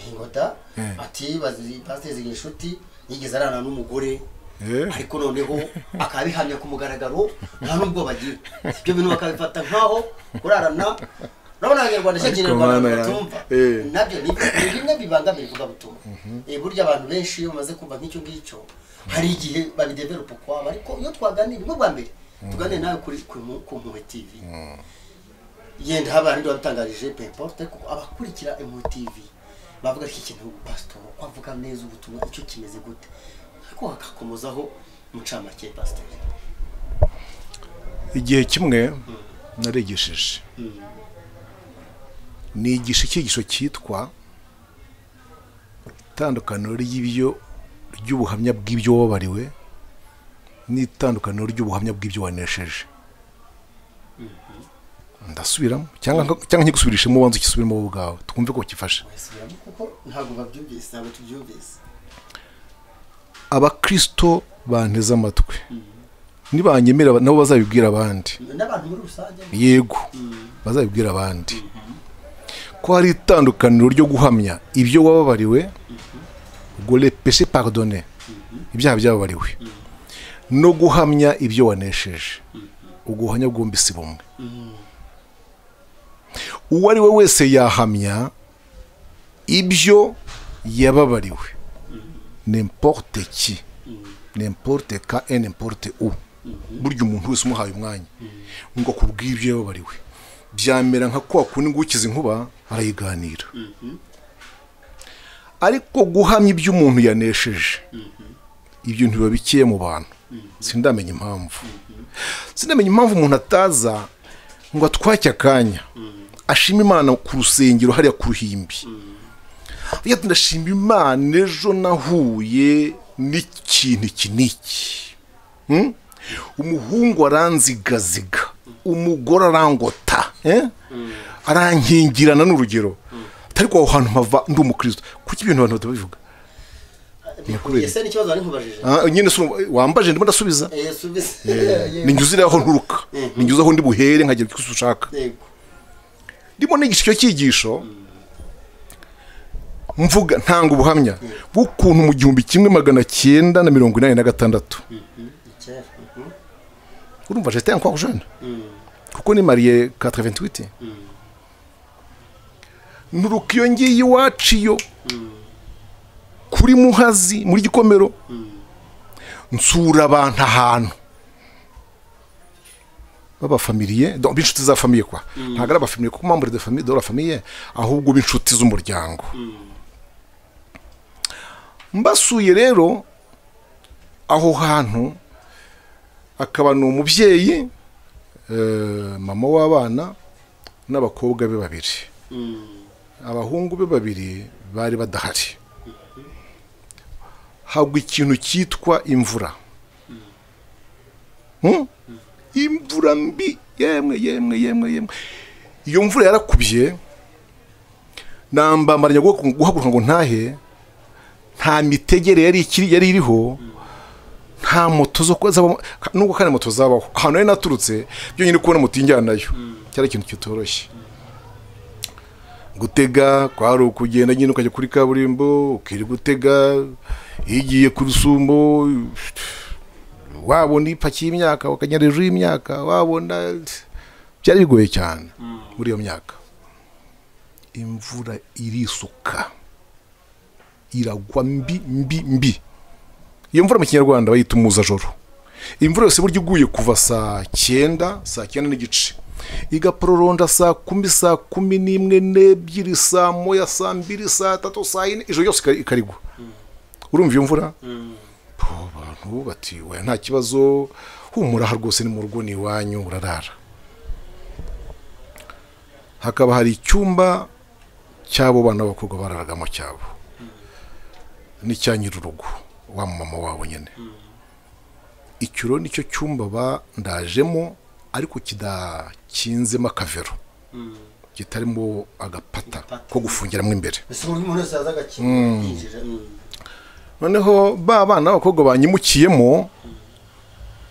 ingota ati bazi Pastor inshuti yigeze arana n'umugore, ariko noneho akabihamya ku mugaragaro, nta nubwo bagira ibyo bintu bakabifata nkaho kurarana. Urabona abanyarwanda cyangwa Abanyarwanda batumva nabyo ni bimwe bibangamira ivugabutumwa. Burya abantu benshi iyo bamaze kumva nk'icyo ngicyo, hari igihe babidevelopa kwabo. Ariko iyo twaganira bwo bwa mbere tuganire nawe kuri ku Mpuhwe TV, yenda habandi batangarije pe importe kuko abakurikira Mpuhwe TV bavuga iki kintu pastor kwavuga neza ubutumwa icyo kimeze gute, ariko hakakomozaho mucamake pastor.
Igihe kimwe naregeshije nigisha icyigisho cyitwa itandukaniro ry'ibyo ry'ubuhamya bw'ibyo wabariwe n'itandukaniro ry'ubuhamya bw'ibyo wanesheje. Ndasubiramo cyangwa nkigusubirishemo wanze ukisubiramo wowe ubwawe twumve ko kifasha.
Kuko ntabwo babyumvise, ntabwo tubyumvise.
Abakristo banteze amatwi nibanyemera nabo bazabibwira abandi,
n'abantu muri rusange,
yego, bazabibwira abandi ko hari itandukaniro ryo guhamya ibyo wababariwe ngo le péché pardonné ibyaha byababariwe no guhamya ibyo wanesheje uguhamya bwombi si bumwe uwo ari we wese yahamya ibyo yababariwe n'importe qui n'importe quand et n'importe où burya umuntu wese umuhaye umwanya ngo akubwire ibyo yababariwe byamera nka kwa kundi ngukiza inkuba arayiganira ariko guhamya ibyo umuntu yanesheje ibyo ntibiba bikeye mu bantu sindamenya impamvu umuntu ataza ngo atwake akanya ashima Imana ku rusengero hariya ku ruhimbi yati ndashima Imana ejo nahuye n'ikintu iki n'iki umuhungu aranzigaziga umugore arangota arankingirana n'urugero ariko aho hantu mpava ndi umukristo kuki ibintu abantu batabivuga
ese n'ikibazo ari nkubajije
nyine wambaje ndimo ndasubiza ninyuze aho nturuka ninyuze aho ndi buhere nkagira icyo ushaka ndimo nigisha icyo cyigisho mvuga ntanga ubuhamya bw'ukuntu mu 1986 urumva j'étais encore jeune kuko ni marié 88 nturuka iyo ngiye iwacu iyo kuri Muhazi muri Gikomero nsura abantu ahantu baba familier donc b'inshuti za famille quoi ntago ari abafamilie kuko membre de famille de la famille ahubwo b'inshuti z'umuryango mbasuye rero aho hantu akaba n'umubyeyi mama w'abana n'abakobwa be babiri abahungu be babiri bari badahari hagwa ikintu cyitwa imvura imvura mbi yemwe iyo mvura yarakubye nambambaranya guhaguruka ngo ntahe nta mitegere yari iriho nta moto zo kuza nubwo kandi moto zabaho ahantu nari naturutse byo nyine kubona moto injyanayo cyari ikintu kitoroshye gutega kwari ukugenda nyine ukajya kuri kaburimbo ukiri gutega igiye ku rusumbo wabona ipaki y'imyaka wakanyareje y'imyaka wabona byari bigoye cyane muri iyo myaka imvura irisuka iragwa mbi iyo mvura mu kinyarwanda bayita umuzajoro imvura yose buryo iguye kuva saa 9 n'igice igaproronda saa 10 saa 11 n'ebyiri saa moya saa 2 saa 3 saa 4 ijoro yose ikarigwa urumva iyo mvura abantu bati we nta kibazo humura rwose ni mu rugo ni wanyu urarara hakaba hari icyumba cyabo bana bakobwa bararagamo cyabo ni cyanyirurugo wa mama wabo nyene icyuro nicyo cyumba bandajemo ariko kidakinzemo akavero kitarimo agapata ko gufungiramo imbere noneho bana bakobwa banyimukiyemo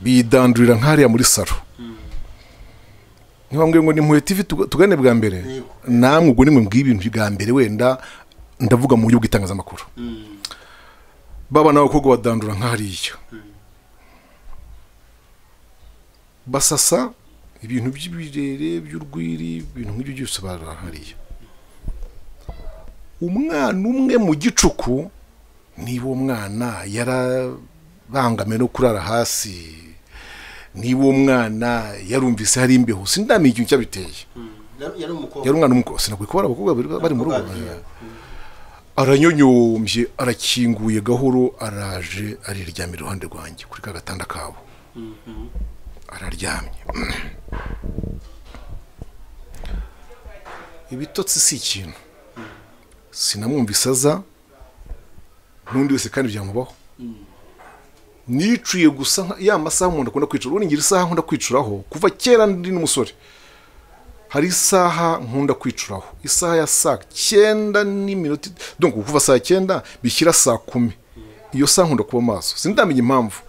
bidandurira nkariya muri saro ntibambwiye ngo ni Mpuhwe TV tugane bwa mbere namwe ubwo nimwe mbw'ibintu bwa mbere wenda ndavuga mu buryo bw'itangazamakuru bana bakobwa badandura nkariya basasa ibintu by'ibirere by'urwiri ibintu nk'ibyo byose barahariye umwana umwe mu gicuku niba umwana yarabangamiwe no kurara hasi niba umwana yarumvise hari imbeho sindamenye ikintu cyabiteye yari umwana umukobwa sinakwiye kubara abakobwa bari mu rugo aranyonyombye arakinguye gahoro araje ariryamira iruhande rwanjye kuri ka gatanda kabo araryamye ibitotsi si ikintu sinamwumvise aza n'undi wese kandi byamubaho nicuye gusa ya masaha umuntu akunda kwicura ubundi ngira isaha nkunda kwicuraho kuva kera ndi n'umusore hari isaha nkunda kwicuraho isaha ya saa 9 n'iminota donc kuva saa 9 bishyira saa 10 iyo saha nkunda kuba maso sindamenye impamvu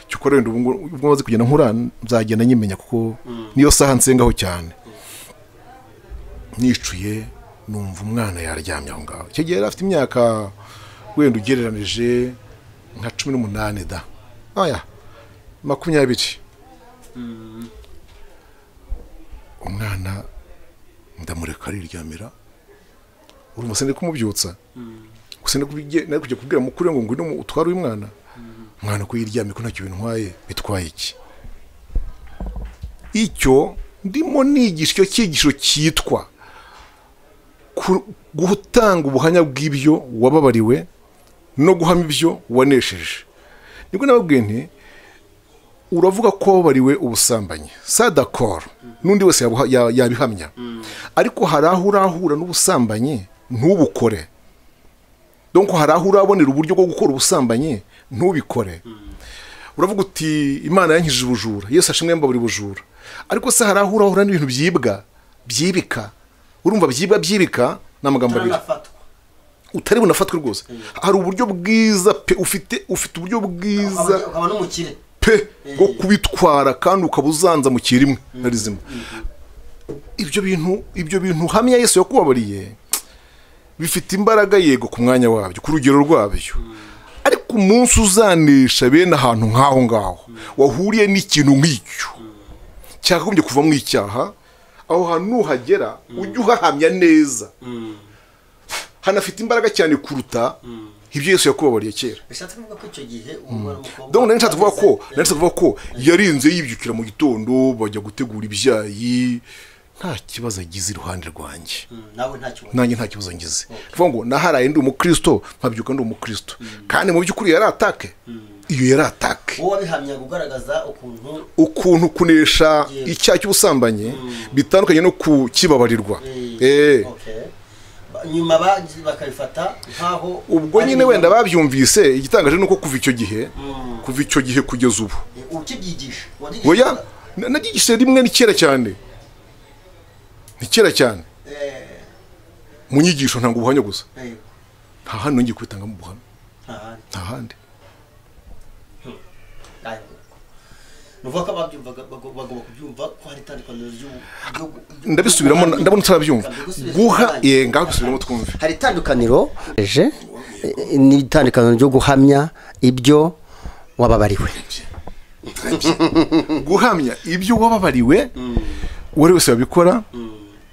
cyukore ubwo maze kugenda nkura nzagenda nyimenya kuko niyo saha nsengaho cyane nicuye numva umwana yaryamye aho ngaho. Icyo gihe yari afite imyaka wenda ugereranije nka 18 da, oya 20. Umwana ndamureka ariryamira, urumva se ndi kumubyutsa, gusa nari kujya kubwira mukuru ngo ngwino utware uyu mwana, umwana ko yiryamye ko ntacyo bintwaye, bitwaye iki? Icyo ndimo nigisha icyo cyigisho cyitwa gutanga ubuhamya bw'ibyo wababariwe no guhamya ibyo wanesheje. Nibwo nababwiye nti uravuga ko wababariwe ubusambanyi, sadakor n'undi wese yabihamya, ariko hari aho urahura n'ubusambanyi ntubukore. Donc hari aho urabonera uburyo bwo gukora ubusambanyi ntubikore. Uravuga uti Imana yankijije ubujura, Yesu ashimwe mbaburi bujura, ariko se hari aho urahura n'ibintu byibika. Urumva byibika n'amagambo abiri utari bunafatwe rwose. Hari uburyo bwiza pe, ufite uburyo bwiza
ukaba n'umukire
pe bwo kubitwara kandi ukabuzanza mu kirimwe na rizima. Ibyo bintu hamya Yesu yakubabariye bifite imbaraga yego ku mwanya wabyo, ku rugero rwabyo, ariko umunsi uzanisha bene ahantu nk'aho ngaho wahuriye n'ikintu nk'icyo cyakagombye kuvamo icyaha, aho hantu nuhagera ujye uhahamya neza, hanafite imbaraga cyane kuruta ibyo Yesu yakubabariye kera.
bishatse kuvuga ko icyo gihe umwana w'umukobwa
Donc nari nshaka ko yarinze yibyukira mu gitondo bajya gutegura ibyayi, nta kibazo agize iruhande rwanjye,
nawe ntacyo
nanjye nta kibazo ngize. Kuvuga ngo naharaye ndi umukristo nkabyuka ndi umukristo, kandi mu by'ukuri yari atake. Iyo yari atake
wowe wabihamya kugaragaza
ukuntu kunesha icyaha cy'ubusambanyi bitandukanye no kukibabarirwa.
nyuma bakabifata nkaho
ubwo nyine wenda babyumvise. Igitangaje nuko kuva icyo gihe kugeza ubu
ukibyigisha
oya nagigishe rimwe ni kera cyane, mu nyigisho ntango ubuhamya gusa, nta handi ngiye kwitanga mu buhamya, nta handi.
nuvuga ko babyumvaga bagomba kubyumva ko hari itandukaniro
ndabisubiramo, ndabona utarabyumva ngaho bisubiramo twumve.
hari itandukaniro n'itandukaniro ryo guhamya ibyo wababariwe.
Guhamya ibyo wababariwe uwo wese babikora,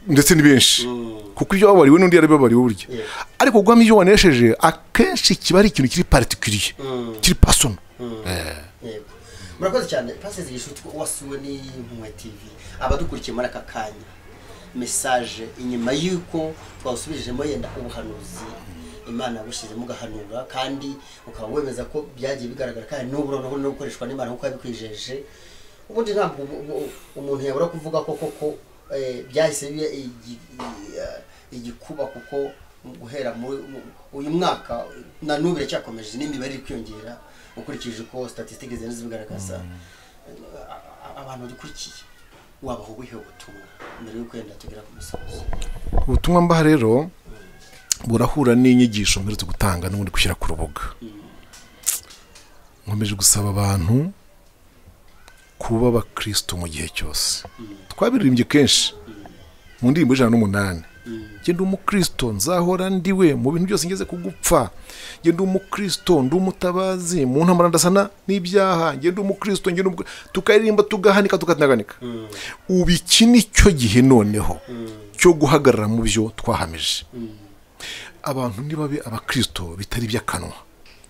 ndetse ni benshi, kuko ibyo wababariwe n'undi yarabibabariwe burya, ariko guhamya ibyo wanesheje akenshi kiba ari ikintu kiri particulier, kiri personal.
murakoze cyane. Pastor Gishuti wasuwe n'Impuhwe TV, abadukurikiye muri aka kanya message inyuma yuko twasubijemo yenda ubuhanuzi Imana yabushyizemo ugahanura, kandi ukaba wemeza ko byagiye bigaragara kandi n'ubu no gukoreshwa n'Imana nk'uko yabikwijeje. Ubundi ntabwo umuntu yabura kuvuga ko koko byahise biba igikuba, kuko guhera muri uyu mwaka na n'ubu biracyakomeje n'imibare iri kwiyongera ukurikije ko statistics zene zibigaragaza. Abantu dukurikiye wabaho ubuhe ubutumwa mbere yo kwenda tugera ku musozo?
Ubutumwa mbaha rero burahura n'inyigisho mperutse gutanga n'ubundi gushyira ku rubuga. Nkomeje gusaba abantu kuba abakristo mu gihe cyose. Twabiririmbye kenshi mu ndirimbo 108. Ngende umukristo nzahora ndiwe mu bintu byose ngeze kugupfa. Ngende umukristo ndi umutabazi mu ntambara ndasana n'ibyaha. Ngende umukristo tukaririmba tugahanika tukataganika. Ubiki nicyo gihe noneho cyo guhagarara mu byo twahamije. Abantu nibabe abakristo bitari byakanwa,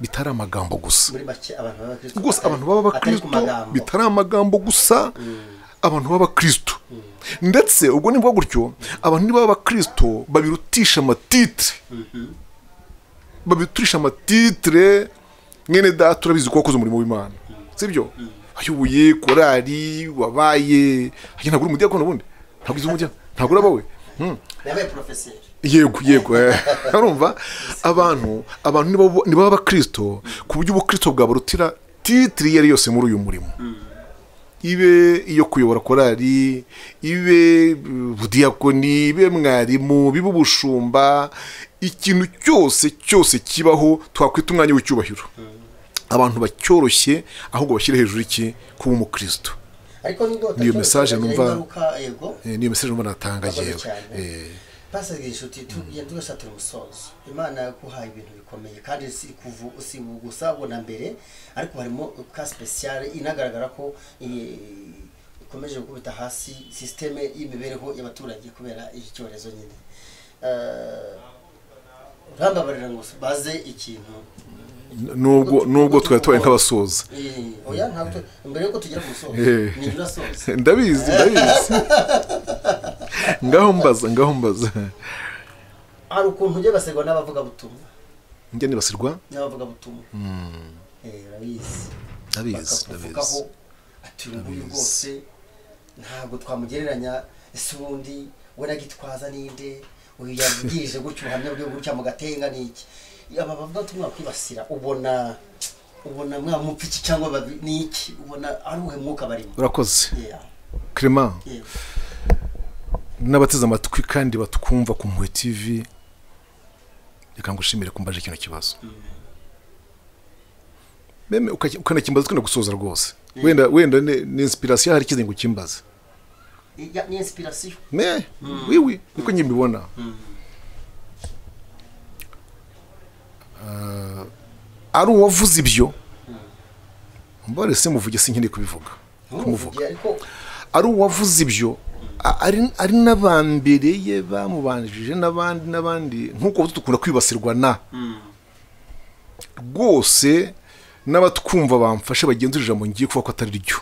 bitari amagambo gusa.
Muri make abantu
gusa abantu baba abakristo bitari amagambo gusa, abantu baba abakristo. Ndetse ubwo nimvuga gutyo abantu niba abakristo babirutisha amatitre, babirutisha amatitre. Mwene data turabizi ko wakoze umurimo w'Imana, sibyo? Ayubuye korali wabaye ntabwo uri umudiyakoni ubundi, ntabwo uzi umujya, ntabwo urabawe
nabaye professeur.
Yego urumva abantu niba abakristo ku buryo ubukristo bwabarutira titre yari yose muri uyu murimo. Ibe iyo kuyobora korali, ibe budiyakoni, ibe mwarimu, bibe ubushumba, ikintu cyose kibaho twakwita umwanya w'icyubahiro. Abantu bacyoroshye ahubwo bashyire hejuru iki kuba umukristo.
Ariko
niyo message numva natanga yewe.
Pastor inshuti tugenda tugasatira umusozo. Imana yakuhaye ibintu bikomeye kandi si gusa bona mbere ariko harimo ka special inagaragara ko ikomeje gukubita hasi systeme y'imibereho y'abaturage kubera iki cyorezo nyine. Rambabarira ngo baze ikintu
nubwo twatoye nk'abasoza
oya ntabwo mbere yuko tugera mu musozo ni urasoza
ndabizi ngaho mbaza
hari ukuntu ujye basirwa n'abavuga butumwa
njye nibasirwa
n'abavuga butumwa ndabizi ati uyu rwose ntabwo twamugereranya ese ubundi we nagitwaza ninde uyu yabwirije gutyo ubuhamya bwe gutya mu gatenga n'iki aba bavuga tumwa kwibasira ubona mwamupfa iki cyangwa n'iki ubona ari uhe mwuka barimo
urakoze Clement n'abateze amatwi kandi batwumva ku Mpuhwe TV reka ngushimire kumbaje kino kibazo meme ukanakimbaza twenda gusoza rwose wenda ni inspiration hari kizingo kimbaza
ni inspiration
oui niko nyibibona ari uwavuze ibyo mbare se muvuge sinkindi kubivuga kumuvuga ari uwavuze ibyo ari n'abambereye bamubanjije n'abandi nkuko dukunda kwibasirwa na rwose n'abatwumva bamfashe bagenzurira mu ngiye kuvuga ko atari ryo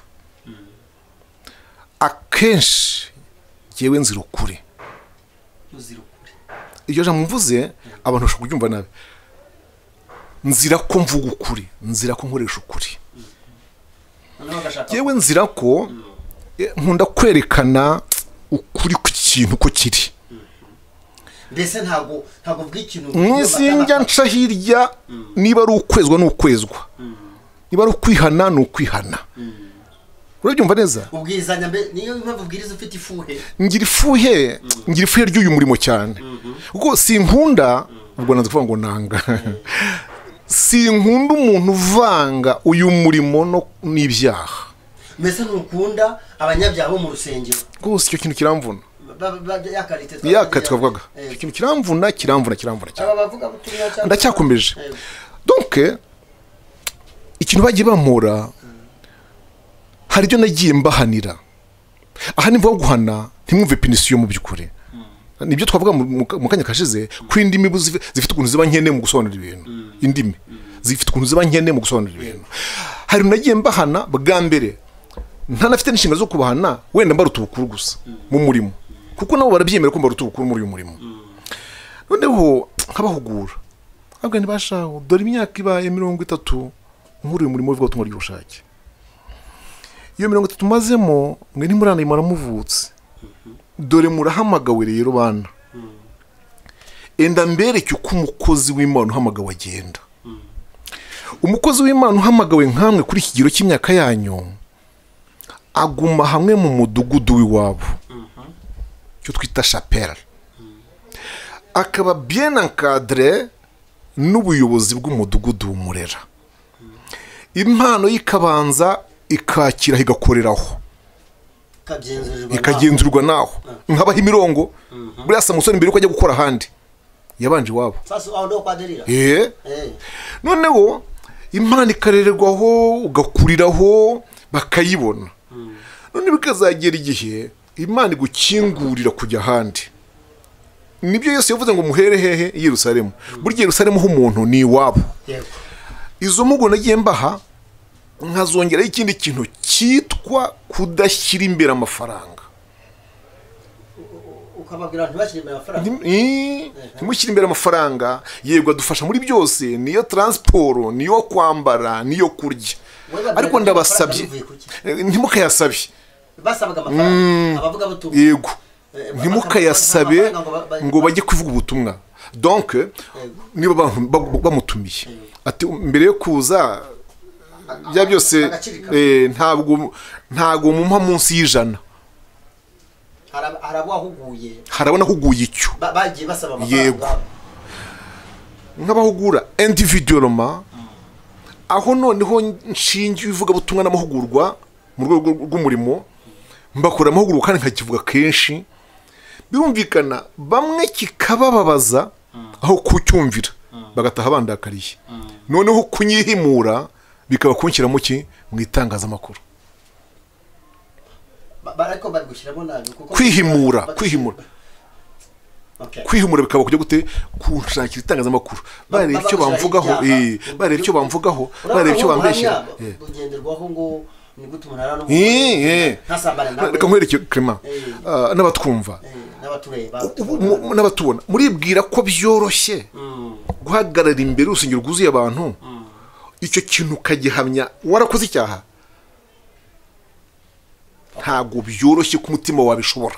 akenshi yewe nzira ukuri iyo jambo mvuze abantu bashobora kubyumva nabi nzira ko mvuga ukuri nzira ko nkoresha ukuri yewe nzira ko nkunda kwerekana ukuri ku kintu ko kiri
mbese ntabwo bw'ikintu
mwisinjya nca hirya niba ari ukwezwa n'ukwezwa niba ari ukwihana n'ukwihana urabyumva neza
ubwizanya niyo impamvu ubwiriza ufite ifuhe
ngira ifuhe ry'uyu murimo cyane kuko sinkunda ubwo naza kuvuga ngo nanga sinkunda umuntu uvanga uyu murimo n'ibyaha
mbese ntukunda abanyabyaha bo mu rusengero
rwose icyo kintu kiramvuna yakari twavugaga ikintu kiramvuna ndacyakomeje donc ikintu bagiye bamura hari ibyo nagiye mbahanira aha nimvuga guhana ntimwumve pinisiyo mu by'ukuri nibyo twavuga mu kanya kashize ko indimi zifite ukuntu ziba nkene mu gusobanura ibintu indimi zifite ukuntu ziba nkene mu gusobanura ibintu hari nagiye mbahana bwa mbere ntanafite n'inshingano zo kubahana wenda mbaruta ubukuru gusa mu murimo kuko nabo barabyemera ko mbaruta ubukuru muri uyu murimo noneho nkabahugura ahubwo ntibashaho dore imyaka ibaye 30 nk'uri umurimo w'ivugabutumwa ry'ubushake iyo 30 mazemo mwe ntimurana imara muvutse dore murahamagawe rero bana enda mbereke uko umukozi w'Imana uhamagawe agenda umukozi w'Imana uhamagawe nkamwe kuri iki giro cy'imyaka yanyu aguma hamwe mu mudugudu w'iwabo cyo twita chapelle akaba bien encadré n'ubuyobozi bw'umudugudu umurera impano y'ikabanza ikakira higakoreraho ikagenzurwa naho nkabaho imirongo buriya Samusoni mbere ko ajya gukora ahandi yabanje iwabo noneho impano ikarererwaho ugakuriraho bakayibona none bikazagera igihe Imana igukingurira kujya ahandi nibyo Yesu yavuze ngo muhere hehe Yerusalemu burya Yerusalemu h'umuntu ni iwabo izo mugo nagiye mbaha nkazongera ikindi kintu cyitwa kudashyira imbere amafaranga
ukababwira ntibashyire imbere amafaranga
ntimushyire imbere amafaranga yego adufasha muri byose niyo transport niyo kwambara niyo kurya ariko ndabasabye ntimukayasabye
basabaga amafaranga abavuga butumwa
yego ntimukayasabe ngo bajye kuvuga ubutumwa donc niba bamutumiye ati mbere yo kuza bya byose ntago mumpa munsi y'ijana harabona huguye icyo
bagiye basaba amafaranga
yego nk'abahugura individuellement aho noneho nshingiye ivuga butumwa n'amahugurwa mu rwego rw'umurimo mbakora amahugurwa kandi nkakivuga kenshi birumvikana bamwe kikabababaza aho kucyumvira bagataha bandakariye noneho kunyihimura bikaba kunshyiramo ki mu itangazamakuru
barako babigushyiramo nabi kuko
kwihimura
Okay.
kwihumura bikaba kujya gute kunshakira itangazamakuru bareba icyo bamvugaho bareba icyo bamvugaho bareba icyo bambeshya
ugenderwaho ngo ni gute umunara no
ntasambane nawe reka nkwereke Clement n'abatwumva n'abatubona muribwira ko byoroshye guhagarara imbere urusengero rwuzuye abantu icyo kintu kagihamya warakoze icyaha ntago byoroshye ku mutima wabishobora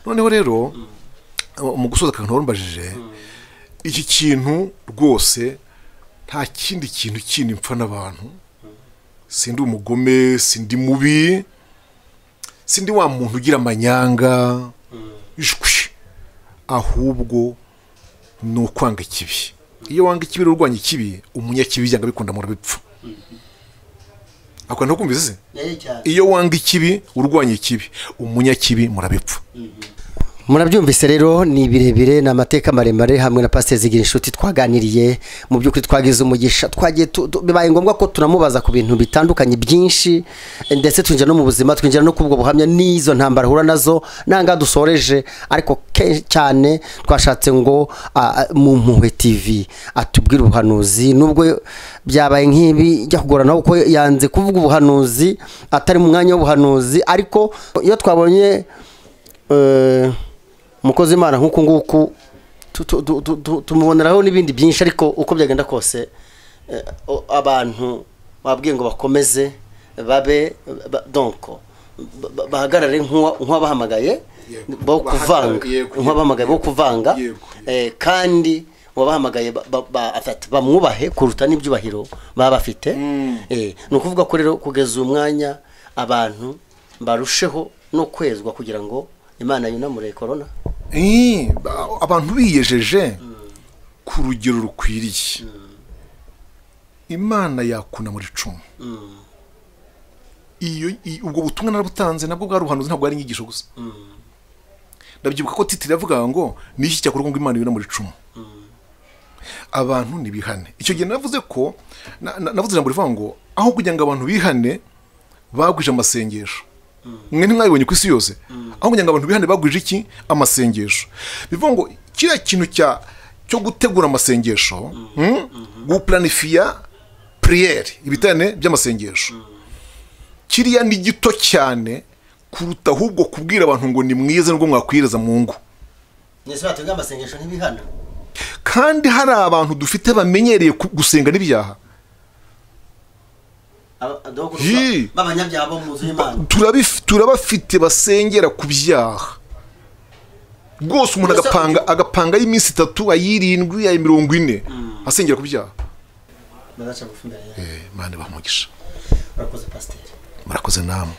noneho rero mu gusoza akantu warumbajije iki kintu rwose nta kindi kintu kindi mpfa n'abantu sindi umugome sindi mubi sindi wa muntu ugira amanyanga ahubwo ni ukwanga ikibi iyo wanga ikibi urwanya ikibi umunyakibi byanga bikunda murabipfa akunda kumva se iyo wanga ikibi urwanya ikibi umunyakibi murabipfa
murabyumvise rero ni birebire na amateka maremare hamwe na Pastor Zigirinshuti twaganiriye mu by'ukuri twagize umugisha twagiye bibaye ngombwa ko tunamubaza ku bintu bitandukanye byinshi ndetse twinjira no mu buzima twinjira no kubwo buhamya n'izo ntambara hura nazo nanga dusoreje ariko cyane twashatse ngo mu Mpuhwe TV atubwira ubuhanuzi nubwo byabaye nk'ibi jya kugorana uko yanze kuvuga ubuhanuzi atari mu mwanya w'ubuhanuzi ariko iyo twabonye mukozi Imana nkuko nguku tumuboneraho n'ibindi byinshi ariko uko byagenda kose abantu babwiye ngo bakomeze babe donc bahagarare nk'abahamagaye bo kuvanga nk'abahamagaye bo kuvanga kandi wabahamagaye bamwubahe kuruta n'ibyubahiro baba bafite ni ukuvuga ko rero kugeza umwanya abantu barusheho no kwezwa kugira ngo Imana yunamure corona
abantu biyejeje ku rugero rukwiriye Imana yakuna muri 10 iyo ubwo butumwa narabutanze nabwo bwa ruhanuzi ntabwo ari inyigisho gusa ndabyibuka ko titire avuga ngo niki cyakorwa ngo Imana yunamure 10 abantu nibihane icyo gihe navuze ko navuze ijambo rivuga ngo aho kugira ngo abantu bihane bagwije amasengesho mwe ntimwabibonye ku isi yose aho kugira ngo abantu bihane bagwije iki amasengesho bivuga ngo kiriya kintu cyo gutegura amasengesho guplanifia prière ibitane by'amasengesho kiriya ni gito cyane kuruta ahubwo kubwira abantu ngo ni mwize nubwo mwakwireza mu ngo
nese bategura amasengesho ntibihana
kandi hari abantu dufite bamenyereye gusenga n'ibyaha
babanyabyaha bo mu z'Imana
turabafite basengera ku byaha rwose umuntu agapanga y'iminsi 3 ayirindwi ya 40 asengera ku byaha
badaca gufumbira
Imana bamugisha
murakoze pastor
murakoze namwe